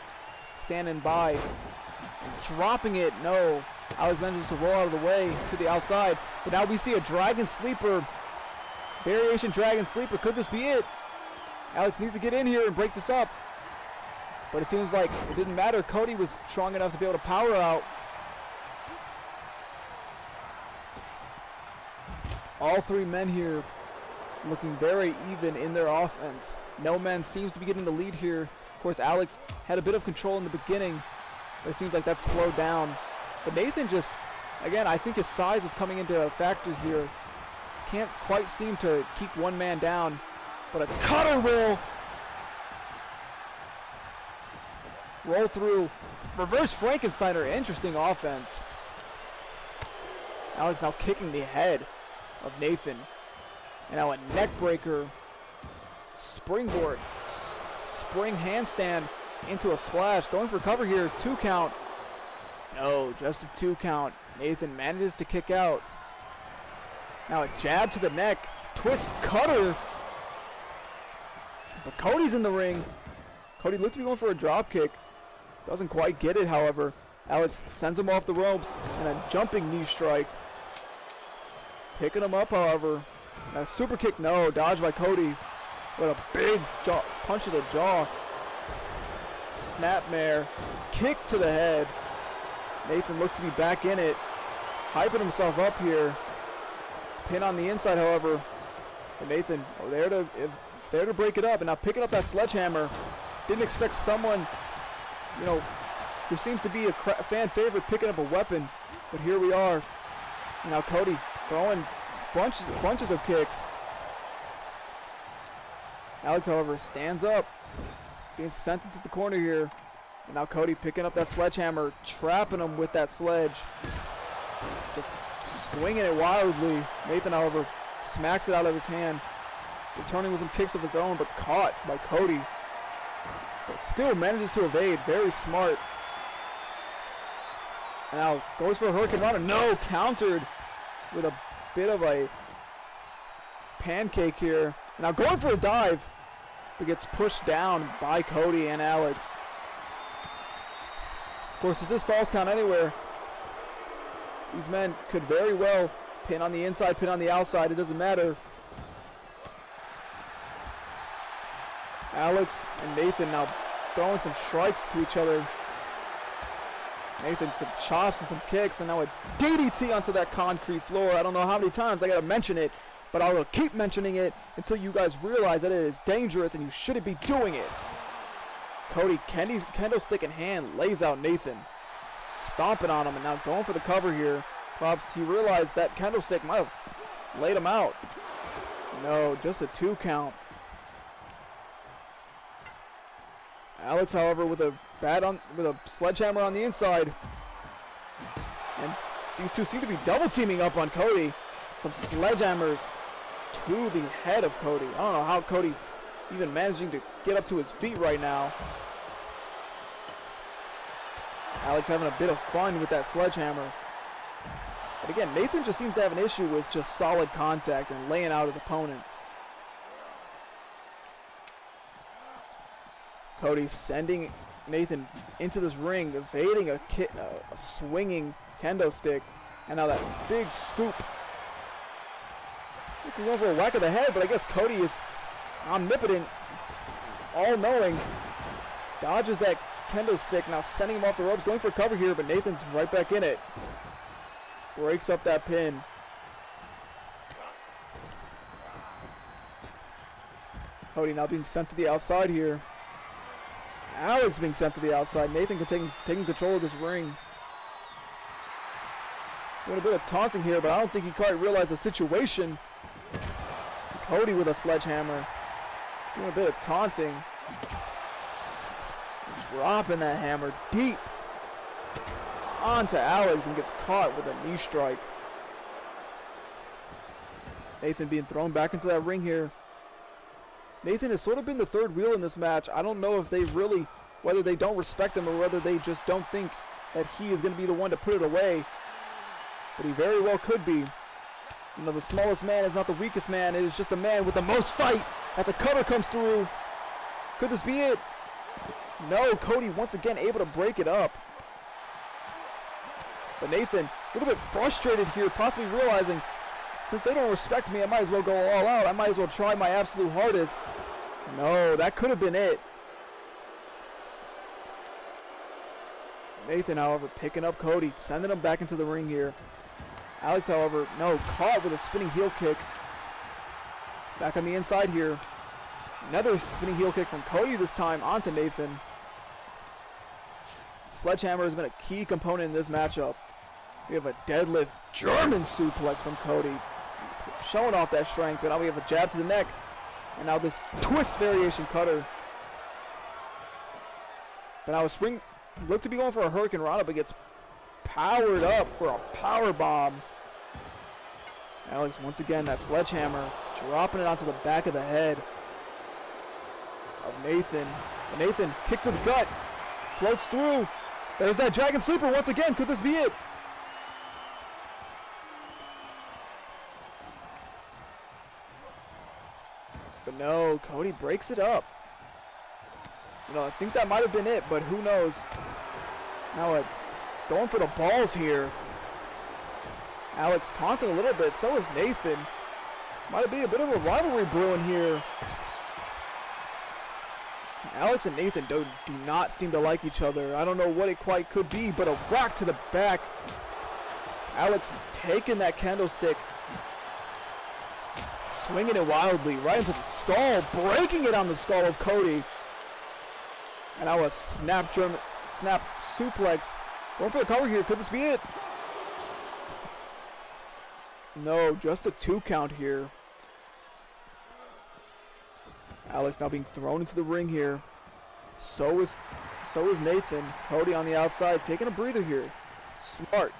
Standing by. And dropping it. No. Alex manages to roll out of the way to the outside. But now we see a dragon sleeper. Variation dragon sleeper. Could this be it? Alex needs to get in here and break this up. But it seems like it didn't matter. Cody was strong enough to be able to power out. All three men here looking very even in their offense. No man seems to be getting the lead here. Of course, Alex had a bit of control in the beginning, but it seems like that's slowed down. But Nathan just, again, I think his size is coming into a factor here. Can't quite seem to keep one man down. But a cutter roll through. Reverse Frankensteiner, interesting offense. Alex now kicking the head of Nathan. And now a neck breaker. Springboard. Spring handstand into a splash. Going for cover here. 2 count. No, just a 2 count. Nathan manages to kick out. Now a jab to the neck. Twist cutter. But Cody's in the ring. Cody looks to be going for a drop kick. Doesn't quite get it, however. Alex sends him off the ropes. And a jumping knee strike. Picking him up, however. A super kick, no. Dodged by Cody. With a big punch to the jaw. Snapmare. Kick to the head. Nathan looks to be back in it. Hyping himself up here. Pin on the inside, however. And Nathan there to break it up. And now picking up that sledgehammer. Didn't expect someone, you know, who seems to be a fan favorite picking up a weapon. But here we are. And now Cody throwing bunches of kicks. Alex, however, stands up, being sent into the corner here. And now Cody picking up that sledgehammer, trapping him with that sledge. Just swinging it wildly. Nathan, however, smacks it out of his hand, returning with some kicks of his own, but caught by Cody. But still manages to evade. Very smart. And now goes for a Hurricane Rana. No, countered with a bit of a pancake here. Now going for a dive, but gets pushed down by Cody and Alex. Of course, as this falls count anywhere, these men could very well pin on the inside, pin on the outside. It doesn't matter. Alex and Nathan now throwing some strikes to each other. Nathan some chops and some kicks, and now a DDT onto that concrete floor. I don't know how many times I gotta mention it, but I will keep mentioning it until you guys realize that it is dangerous and you shouldn't be doing it. Cody, kendo stick in hand, lays out Nathan, stomping on him, and now going for the cover here. Perhaps he realized that kendo stick might have laid him out. No, just a 2 count. Alex, however, with a sledgehammer on the inside, and these two seem to be double teaming up on Cody. Some sledgehammers to the head of Cody. I don't know how Cody's even managing to get up to his feet right now. Alex having a bit of fun with that sledgehammer. But again, Nathan just seems to have an issue with just solid contact and laying out his opponent. Cody sending Nathan into this ring, evading a swinging kendo stick. And now that big scoop. He's going for a whack of the head, but I guess Cody is omnipotent, all-knowing. Dodges that kendo stick, now sending him off the ropes, going for a cover here, but Nathan's right back in it. Breaks up that pin. Cody now being sent to the outside here. Alex being sent to the outside. Nathan taking control of this ring. Doing a bit of taunting here, but I don't think he quite realized the situation. Cody with a sledgehammer. Doing a bit of taunting. Dropping that hammer deep onto Alex and gets caught with a knee strike. Nathan being thrown back into that ring here. Nathan has sort of been the third wheel in this match. I don't know if they really, whether they don't respect him or whether they just don't think that he is going to be the one to put it away. But he very well could be. You know, the smallest man is not the weakest man. It is just a man with the most fight as the cover comes through. Could this be it? No, Cody once again able to break it up. But Nathan, a little bit frustrated here, possibly realizing, since they don't respect me, I might as well go all out. I might as well try my absolute hardest. No, that could have been it. Nathan, however, picking up Cody, sending him back into the ring here. Alex, however, no, caught with a spinning heel kick. Back on the inside here. Another spinning heel kick from Cody this time onto Nathan. Sledgehammer has been a key component in this matchup. We have a deadlift German suplex from Cody, showing off that strength, but now we have a jab to the neck, and now this twist variation cutter. But now Spring looked to be going for a Hurricane Rana, but gets powered up for a power bomb. Alex once again, that sledgehammer, dropping it onto the back of the head of Nathan. And Nathan, kick to the gut, floats through. There's that Dragon Sleeper once again. Could this be it? But no, Cody breaks it up. You know, I think that might have been it, but who knows? Now going for the balls here. Alex taunting a little bit, so is Nathan. Might be a bit of a rivalry brewing here. Alex and Nathan do not seem to like each other. I don't know what it quite could be, but a whack to the back. Alex taking that kendo stick, swinging it wildly right into the skull, breaking it on the skull of Cody. And now a snap suplex. Going for the cover here. Could this be it? No, just a 2 count here. Alex now being thrown into the ring here. So is Nathan. Cody on the outside, taking a breather here. Smart.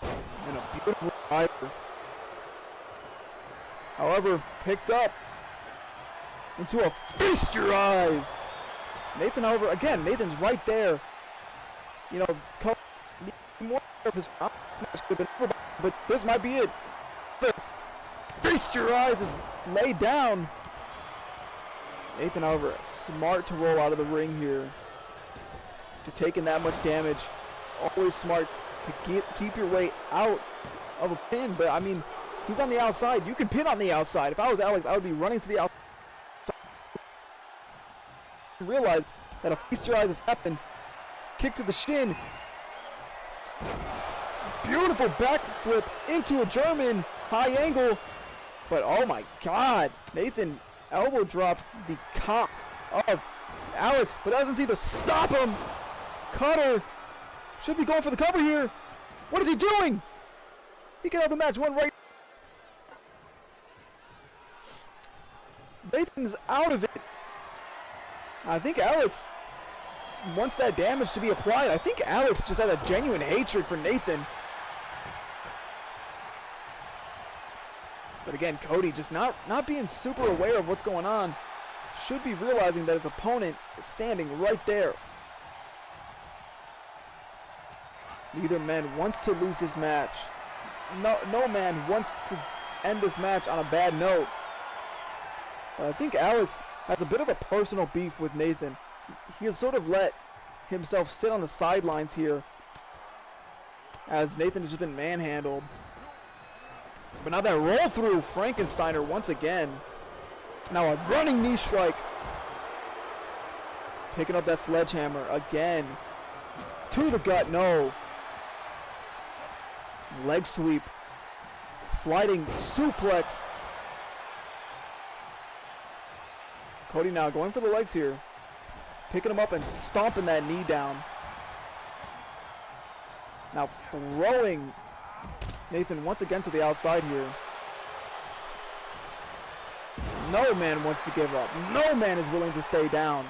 And a beautiful driver. However, picked up into a feast your eyes. Nathan, however, again, Nathan's right there. You know, Cody more of his but this might be it. Feast your eyes is laid down. Nathan, however, smart to roll out of the ring here. To taking that much damage, it's always smart to keep your way out of a pin. But I mean, he's on the outside. You can pin on the outside. If I was Alex, I would be running to the outside. Realize that a feast your eyes has happened. Kick to the shin. Beautiful backflip into a German high angle. But oh my God, Nathan elbow drops the cock of Alex, but doesn't seem to stop him. Cutter should be going for the cover here. What is he doing? He got out of the match. One right. Nathan's out of it. I think Alex wants that damage to be applied. I think Alex just has a genuine hatred for Nathan. But again, Cody just not being super aware of what's going on. Should be realizing that his opponent is standing right there. Neither man wants to lose this match. No man wants to end this match on a bad note. But I think Alex has a bit of a personal beef with Nathan. He has sort of let himself sit on the sidelines here as Nathan has just been manhandled. But now that roll through Frankensteiner once again. Now a running knee strike. Picking up that sledgehammer again. To the gut, no. Leg sweep. Sliding suplex. Cody now going for the legs here. Picking him up and stomping that knee down. Now throwing Nathan once again to the outside here. No man wants to give up. No man is willing to stay down.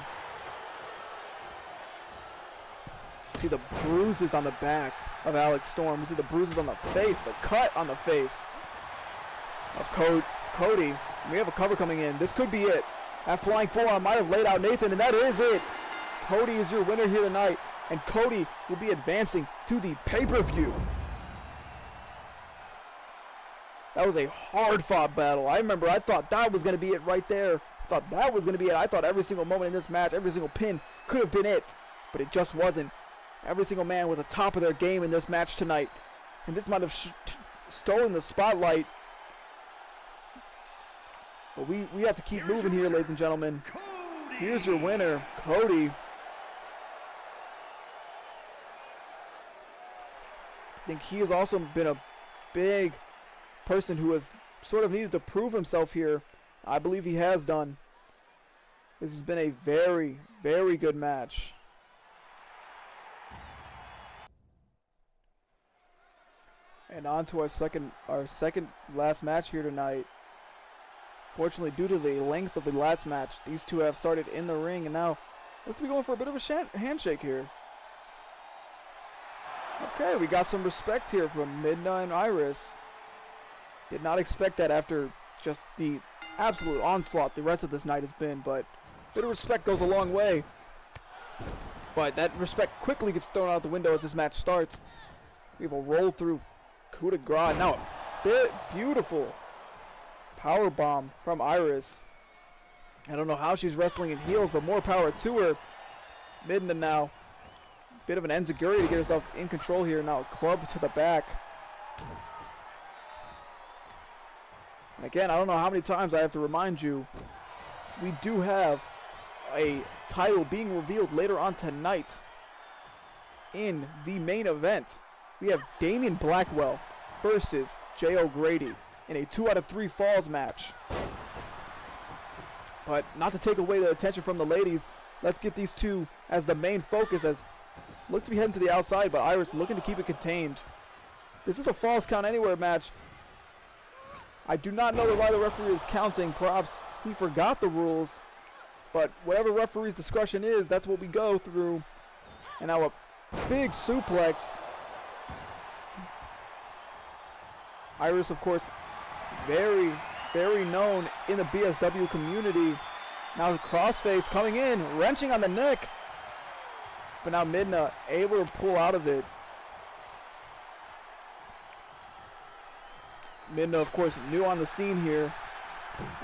See the bruises on the back of Alex Storm. You see the bruises on the face, the cut on the face of Cody. We have a cover coming in. This could be it. That flying forearm might have laid out Nathan, and that is it. Cody is your winner here tonight, and Cody will be advancing to the pay-per-view. That was a hard-fought battle. I remember I thought that was going to be it right there. I thought that was going to be it. I thought every single moment in this match, every single pin could have been it, but it just wasn't. Every single man was at the top of their game in this match tonight, and this might have stolen the spotlight. But we have to keep moving here, ladies and gentlemen. Here's your winner, Cody. I think he has also been a big person who has sort of needed to prove himself here. I believe he has done. This has been a very, very good match. And on to our second last match here tonight. Fortunately, due to the length of the last match, these two have started in the ring, and now look to be going for a bit of a handshake here. Okay, we got some respect here from Midna and Iris. Did not expect that after just the absolute onslaught the rest of this night has been, but a bit of respect goes a long way. But that respect quickly gets thrown out the window as this match starts. We have a roll through coup de grace. Now, beautiful power bomb from Iris. I don't know how she's wrestling in heels, but more power to her. Midna now. Bit of an enziguri to get herself in control here. Now a club to the back. And again, I don't know how many times I have to remind you, we do have a title being revealed later on tonight in the main event. We have Damian Blackwell versus Jay O'Grady in a 2 out of 3 falls match. But not to take away the attention from the ladies, let's get these two as the main focus, as look to be heading to the outside, but Iris looking to keep it contained. This is a falls count anywhere match. I do not know why the referee is counting. Perhaps he forgot the rules. But whatever referee's discretion is, that's what we go through. And now a big suplex. Iris, of course, very, very known in the BSW community. Now crossface coming in, wrenching on the neck. But now Midna able to pull out of it. Midna, of course, new on the scene here.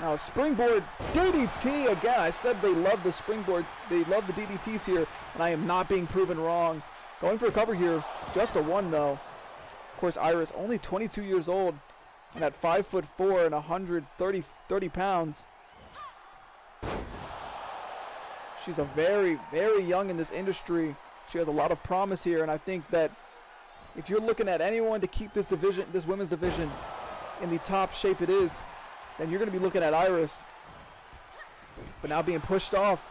Now springboard DDT again. I said they love the springboard. They love the DDTs here, and I am not being proven wrong. Going for a cover here, just a one though. Of course, Iris only 22 years old, and at 5'4" and 130 pounds. She's a very, very young in this industry. She has a lot of promise here, and I think that if you're looking at anyone to keep this division, this women's division, in the top shape it is, then you're going to be looking at Iris. But now being pushed off.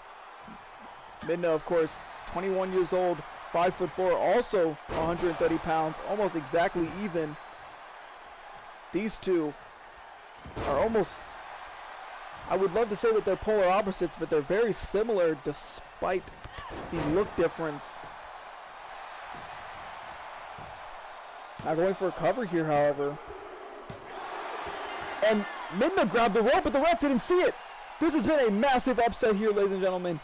Midna, of course, 21 years old, 5'4", also 130 pounds, almost exactly even. These two are almost, I would love to say that they're polar opposites, but they're very similar despite the look difference. Now going for a cover here, however. And Midna grabbed the rope, but the ref didn't see it. This has been a massive upset here, ladies and gentlemen.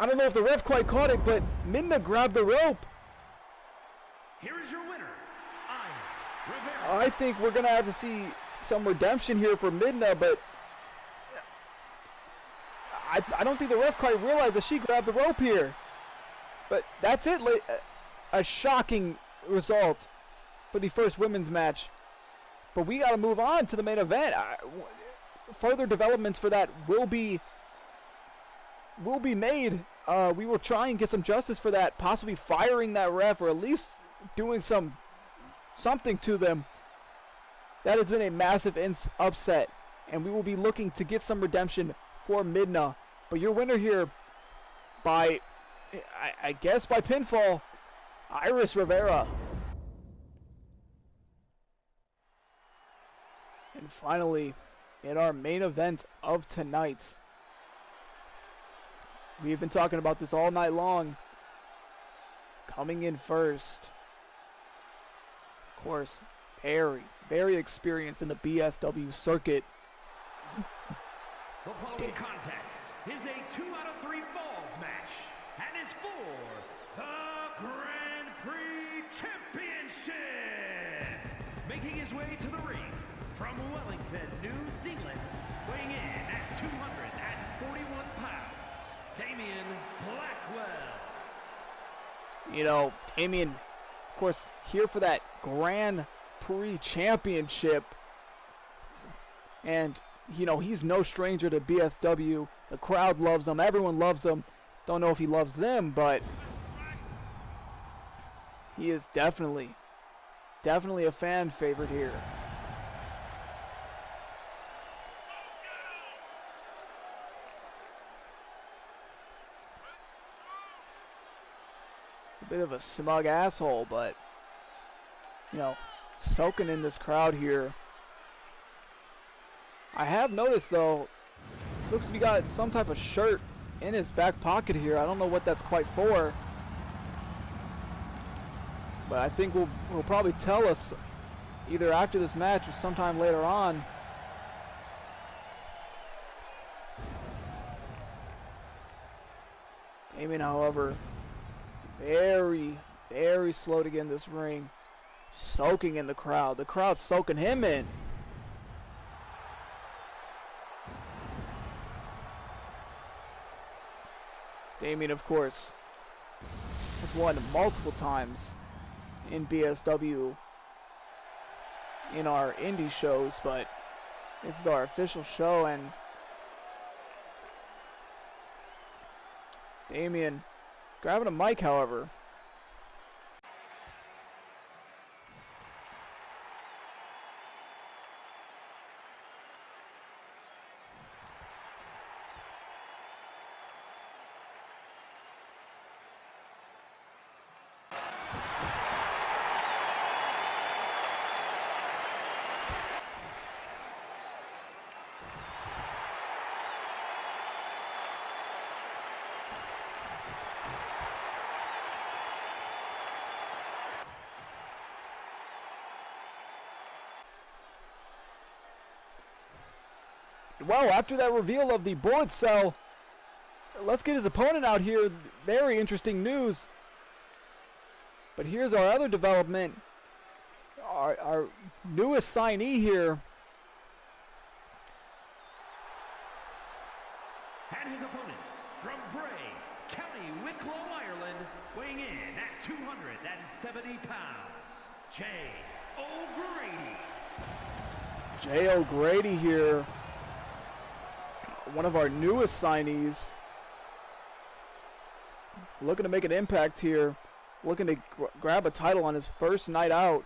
I don't know if the ref quite caught it, but Midna grabbed the rope. Here is your winner, Aya Rivera. I think we're going to have to see some redemption here for Midna, but I don't think the ref quite realized that she grabbed the rope here. But that's it. A shocking result for the first women's match. But we got to move on to the main event. Further developments for that will be made. We will try and get some justice for that, possibly firing that ref or at least doing something to them. That has been a massive upset, and we will be looking to get some redemption for Midna. But your winner here by, I guess by pinfall, Iris Rivera. And finally, in our main event of tonight, we've been talking about this all night long. Coming in first, of course, very, very experienced in the BSW circuit. The following contest is a 2 out of 3 falls match and is for the Grand Prix Championship. Making his way to the ring from Wellington, New Zealand, weighing in at 241 pounds, Damien Blackwell. You know, Damien, of course, here for that Grand Prix Championship. And, you know, he's no stranger to BSW. The crowd loves him. Everyone loves him. Don't know if he loves them, but he is definitely a fan favorite here. It's a bit of a smug asshole, but, you know, soaking in this crowd here. I have noticed, though, looks like he got some type of shirt in his back pocket here. I don't know what that's quite for, but I think will probably tell us either after this match or sometime later on. Damien, however, very, very slow to get in this ring, soaking in the crowd. The crowd's soaking him in. Damien, of course, has won multiple times in BSW in our indie shows, but this is our official show, and Damien is grabbing a mic, however. well, after that reveal of the bullet cell, let's get his opponent out here. Very interesting news. But here's our other development. Our newest signee here. And his opponent from Bray, County Wicklow, Ireland, weighing in at 270 pounds, Jay O'Grady. Jay O'Grady here. One of our newest signees. Looking to make an impact here. Looking to grab a title on his first night out.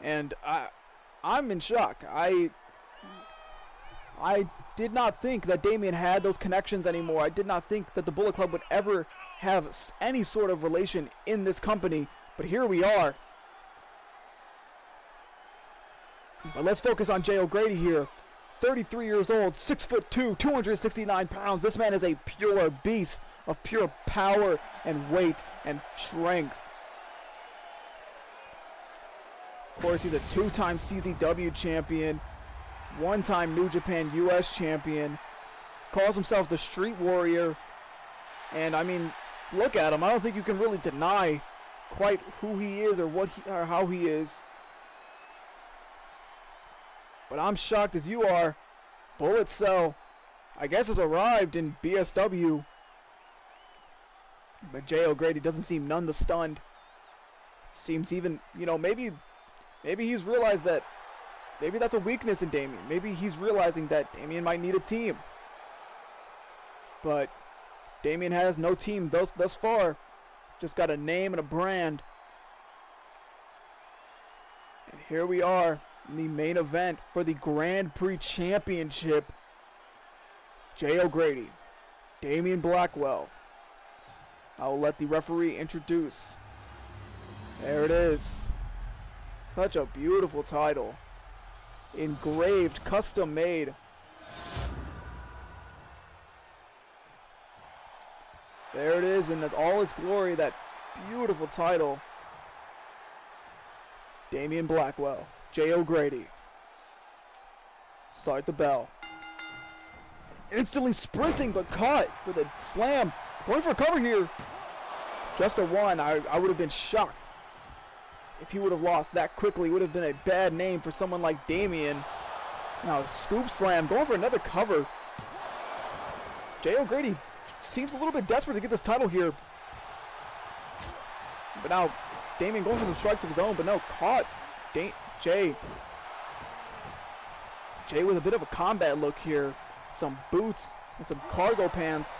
And I'm in shock. I did not think that Damien had those connections anymore. I did not think that the Bullet Club would ever have any sort of relation in this company. But here we are. But let's focus on Jay O'Grady here. 33 years old, 6'2", 269 pounds. This man is a pure beast of pure power and weight and strength. Of course, he's a two-time CZW champion, one-time New Japan US champion, calls himself the Street Warrior, and I mean, look at him. I don't think you can really deny quite who he is or how he is. But I'm shocked as you are. Bullet Cell, I guess, has arrived in BSW. But Jay O'Grady doesn't seem none the stunned. Seems even, you know, maybe he's realized that maybe that's a weakness in Damien. Maybe he's realizing that Damien might need a team. But Damien has no team thus far. Just got a name and a brand. And here we are in the main event for the Grand Prix Championship. Jay O'Grady, Damien Blackwell. I'll let the referee introduce. There it is. Such a beautiful title. Engraved, custom made. There it is in all its glory, that beautiful title. Damien Blackwell, Jay O'Grady. Start the bell. Instantly sprinting, but caught with a slam. Going for a cover here. Just a one. I would have been shocked if he would have lost that quickly. It would have been a bad name for someone like Damien. Now, scoop slam. Going for another cover. Jay O'Grady seems a little bit desperate to get this title here. But now, Damien going for some strikes of his own, but no, caught. Jay with a bit of a combat look here. Some boots and some cargo pants.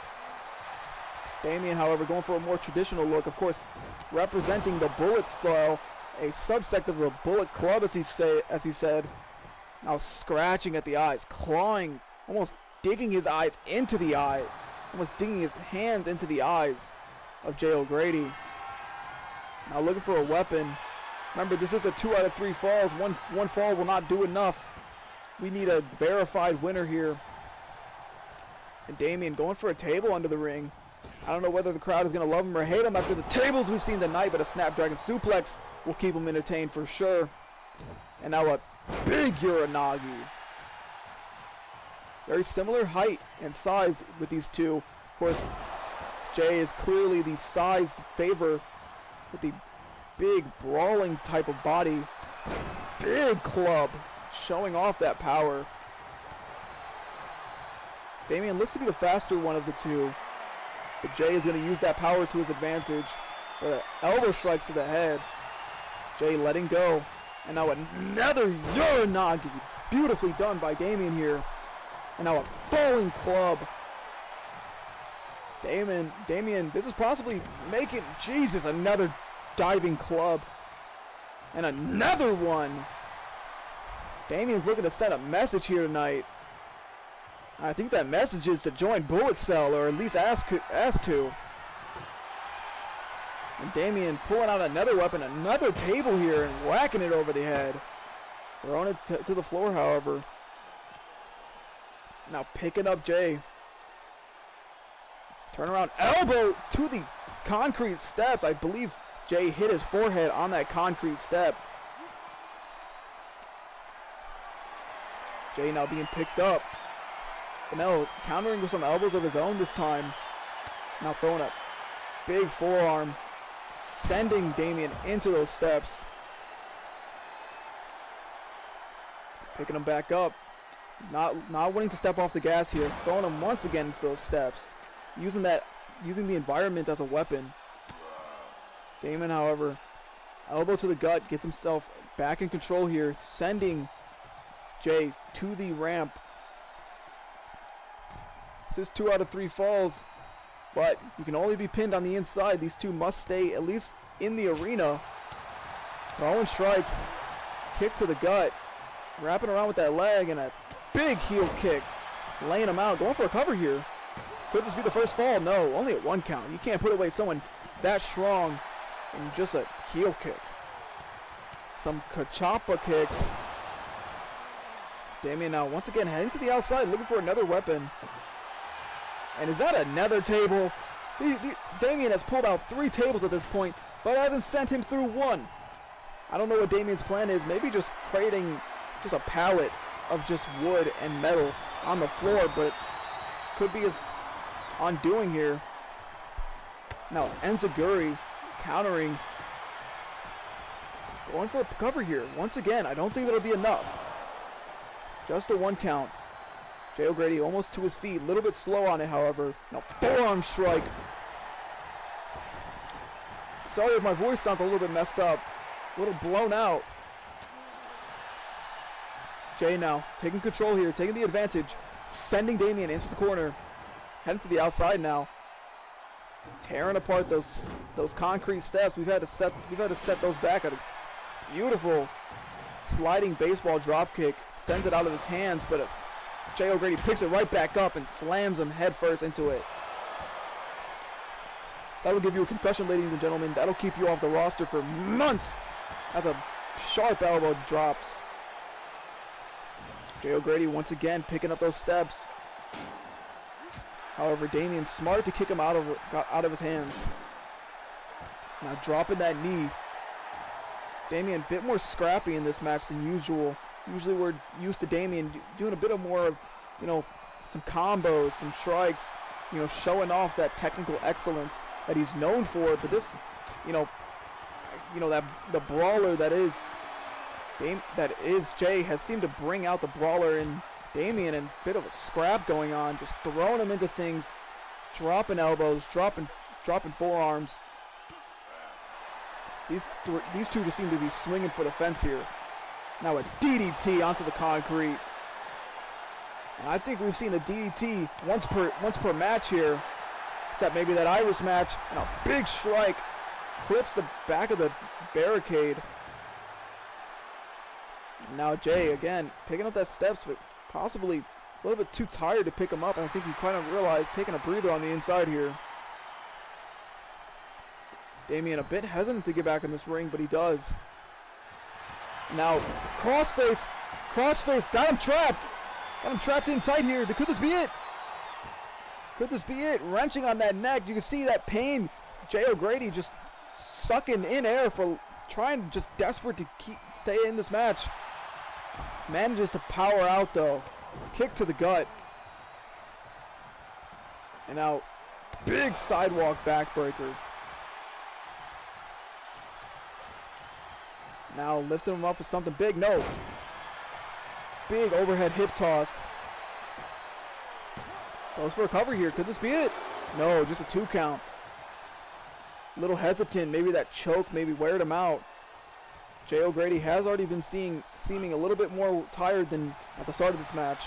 Damien, however, going for a more traditional look. Of course, representing the Bullet style, a subsect of the Bullet Club, as he said. Now scratching at the eyes, clawing, almost digging his eyes into the eye, almost digging his hands into the eyes of Jay O'Grady. Now looking for a weapon. Remember, this is a 2 out of 3 falls. One fall will not do enough. We need a verified winner here. And Damien going for a table under the ring. I don't know whether the crowd is going to love him or hate him after the tables we've seen tonight, but a Snapdragon Suplex will keep him entertained for sure. And now a big Uranagi. Very similar height and size with these two. Of course, Jay is clearly the size favor with the big brawling type of body. Big club, showing off that power. Damien looks to be the faster one of the two. But Jay is going to use that power to his advantage. But elbow strikes to the head. Jay letting go. And now another Uranagi. Beautifully done by Damien here. And now a bowling club. Damien, this is possibly making, Jesus, another diving club. And another one. Damien's looking to send a message here tonight. I think that message is to join Bullet Cell, or at least ask to. And Damien pulling out another weapon, another table here, and whacking it over the head. Throwing it to the floor, however. Now picking up Jay. Turnaround elbow to the concrete steps. I believe Jay hit his forehead on that concrete step. Jay now being picked up. Canelo countering with some elbows of his own this time. Now throwing a big forearm, sending Damian into those steps. Picking him back up. Not wanting to step off the gas here. Throwing him once again into those steps. Using the environment as a weapon. Damian, however, elbow to the gut, gets himself back in control here, sending Jay to the ramp. This is 2 out of 3 falls, but you can only be pinned on the inside. These two must stay at least in the arena. Throwing strikes, kick to the gut, wrapping around with that leg, and a big heel kick, laying him out, going for a cover here. Could this be the first fall? No, only at 1 count. You can't put away someone that strong in just a heel kick. Some Kachapa kicks. Damian now once again heading to the outside, looking for another weapon. And is that another table? Damian has pulled out 3 tables at this point, but hasn't sent him through 1. I don't know what Damian's plan is. Maybe just creating just a pallet of just wood and metal on the floor, but it could be his undoing here. Now Enziguri countering, going for a cover here. Once again, I don't think that'll be enough. Just a 1 count. Jay O'Grady almost to his feet, a little bit slow on it, however. Now forearm strike. Sorry if my voice sounds a little bit messed up, a little blown out. Jay now taking control here, taking the advantage, sending Damian into the corner, heading to the outside now, tearing apart those concrete steps. We've had to set those back. At a beautiful sliding baseball drop kick, sends it out of his hands, but Jay O'Grady picks it right back up and slams him head first into it. That'll give you a concussion, ladies and gentlemen. That'll keep you off the roster for months. As a sharp elbow drops. Jay O'Grady once again picking up those steps. However, Damian's smart to kick him out of his hands. Now dropping that knee. Damian a bit more scrappy in this match than usual. Usually we're used to Damian doing a bit of more of, some combos, some strikes, showing off that technical excellence that he's known for. But this, that the brawler that is Jay has seemed to bring out the brawler in Damian, and a bit of a scrap going on, just throwing him into things, dropping elbows, dropping forearms. These two just seem to be swinging for the fence here. Now a DDT onto the concrete. And I think we've seen a DDT once per match here, except maybe that Irish match. And a big strike clips the back of the barricade. Now Jay again picking up that steps, but possibly a little bit too tired to pick him up. I think he kind of realized taking a breather on the inside here. Damian a bit hesitant to get back in this ring, but he does. Now crossface, got him trapped in tight here. Could this be it? Could this be it? Wrenching on that neck. You can see that pain. Jay O'Grady just sucking in air for trying, just desperate to stay in this match. Manages to power out though. Kick to the gut. And now big sidewalk backbreaker. Now lifting him up with something big. No. Big overhead hip toss. Goes for a cover here. Could this be it? No, just a 2 count. Little hesitant. Maybe that choke maybe weared him out. Jay O'Grady has already been seeming a little bit more tired than at the start of this match.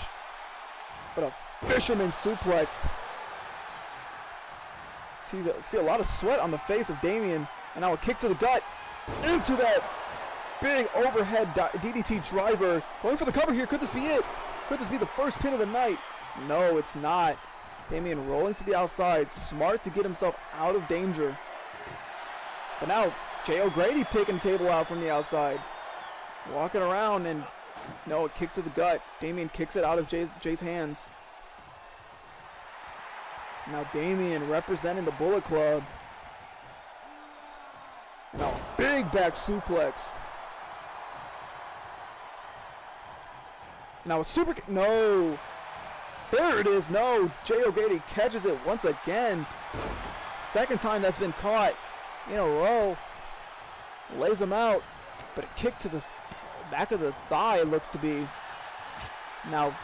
But a fisherman suplex. See a lot of sweat on the face of Damian. And now a kick to the gut. Into that big overhead DDT driver. Going for the cover here. Could this be it? Could this be the first pin of the night? No, it's not. Damian rolling to the outside. Smart to get himself out of danger. But now Jay O'Grady picking the table out from the outside. Walking around, and no, a kick to the gut. Damian kicks it out of Jay's hands. Now Damian representing the Bullet Club. Now big back suplex. Now a super kick. No. There it is. No. Jay O'Grady catches it once again. Second time that's been caught in a row. Lays him out. But a kick to the back of the thigh it looks to be. Now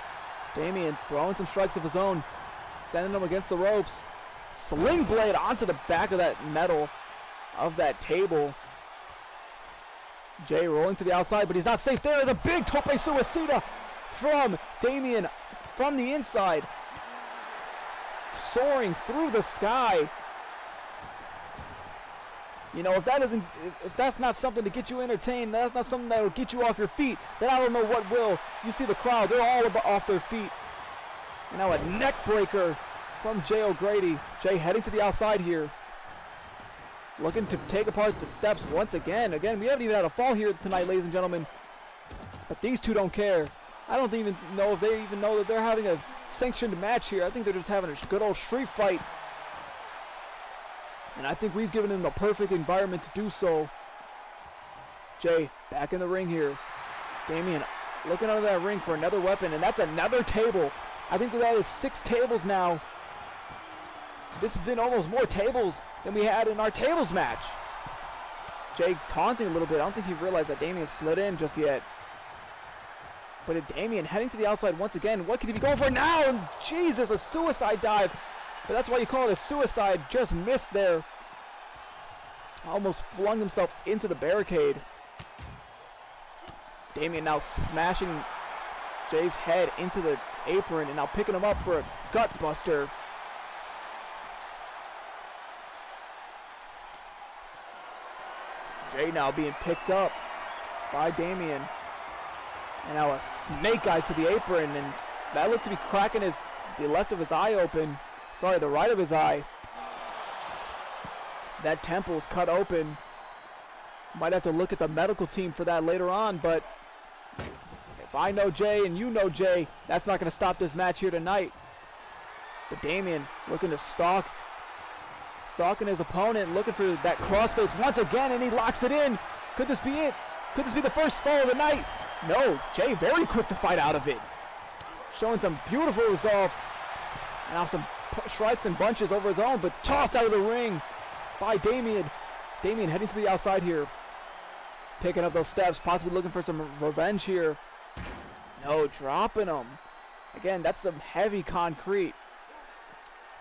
Damien throwing some strikes of his own. Sending them against the ropes. Sling blade onto the back of that metal of that table. Jay rolling to the outside, but he's not safe. There is a big tope suicida from Damien from the inside. Soaring through the sky. You know, if that's not something to get you entertained, that's not something that will get you off your feet, then I don't know what will. You see the crowd, they're all off their feet. And now a neck breaker from Jay O'Grady. Jay heading to the outside here. Looking to take apart the steps once again. Again, we haven't even had a fall here tonight, ladies and gentlemen. But these two don't care. I don't even know if they even know that they're having a sanctioned match here. I think they're just having a good old street fight. And I think we've given them the perfect environment to do so. Jay back in the ring here. Damien looking under that ring for another weapon, and that's another table. I think that is 6 tables now. This has been almost more tables than we had in our tables match. Jay taunting a little bit. I don't think he realized that Damien slid in just yet. But Damien heading to the outside once again. What could he be going for now? And Jesus, a suicide dive. But that's why you call it a suicide. Just missed there. Almost flung himself into the barricade. Damien now smashing Jay's head into the apron and now picking him up for a gut buster. Jay now being picked up by Damien. And now a snake eyes to the apron, and that looked to be cracking the left of his eye open. Sorry, the right of his eye. That temple's cut open. Might have to look at the medical team for that later on, but if I know Jay and you know Jay, that's not going to stop this match here tonight. But Damien looking to stalking his opponent, looking for that crossface once again, and he locks it in. Could this be it? Could this be the first fall of the night? No, Jay very quick to fight out of it. Showing some beautiful resolve. And now some strikes and bunches over his own, but tossed out of the ring by Damien. Damien heading to the outside here. Picking up those steps, possibly looking for some revenge here. No, dropping them. Again, that's some heavy concrete.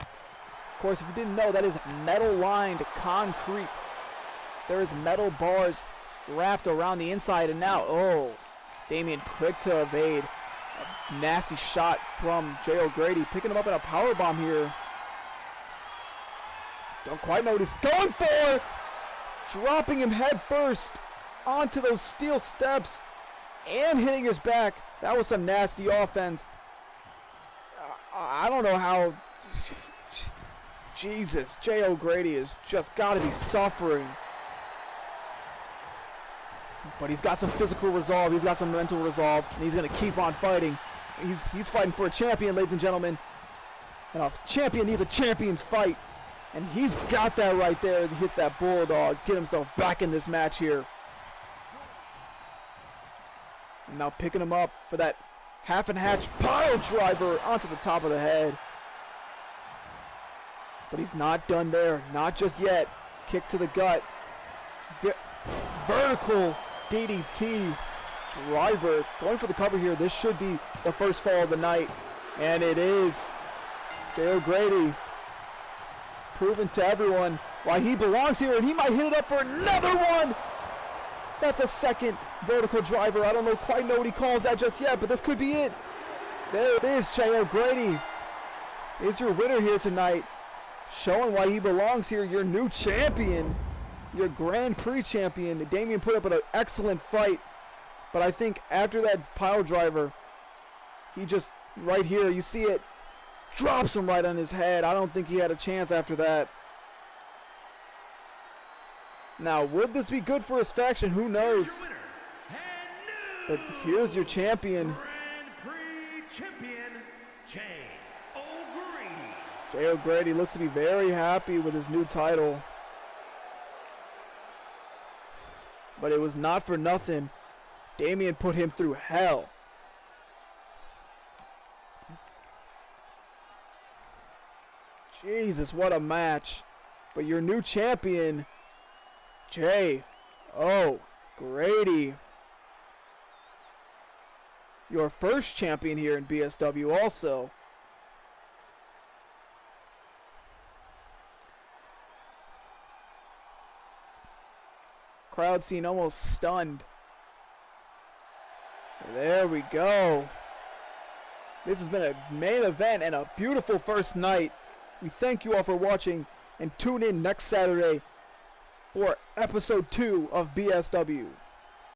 Of course, if you didn't know, that is metal-lined concrete. There is metal bars wrapped around the inside, and now, oh, Damien quick to evade. A nasty shot from Jay O'Grady, picking him up in a powerbomb here. Don't quite know what he's going for. Dropping him head first onto those steel steps and hitting his back. That was some nasty offense. I don't know how. Jesus, Jay O'Grady has just got to be suffering. But he's got some physical resolve. He's got some mental resolve, and he's going to keep on fighting. He's fighting for a champion, ladies and gentlemen. And a champion needs a champion's fight. And he's got that right there as he hits that bulldog. Get himself back in this match here. And now picking him up for that half and hatch pile driver onto the top of the head. But he's not done there. Not just yet. Kick to the gut. Vertical DDT driver. Going for the cover here. This should be the first fall of the night. And it is. Jay O'Grady proving to everyone why he belongs here. And he might hit it up for another one. That's a second vertical driver. I don't quite know what he calls that just yet, but this could be it. There it is. Jay O'Grady is your winner here tonight. Showing why he belongs here. Your new champion. Your Grand Prix champion. Damien put up an excellent fight. But I think after that pile driver, he just, right here, you see it, drops him right on his head. I don't think he had a chance after that. Now, would this be good for his faction? Who knows? But here's your champion. Grand Prix champion, Jay O'Grady. Jay O'Grady looks to be very happy with his new title. But it was not for nothing. Damien put him through hell. Jesus, what a match. But your new champion, J.O. Grady. Your first champion here in BSW also. Crowd scene almost stunned. There we go. This has been a main event and a beautiful first night. We thank you all for watching and tune in next Saturday for episode 2 of BSW.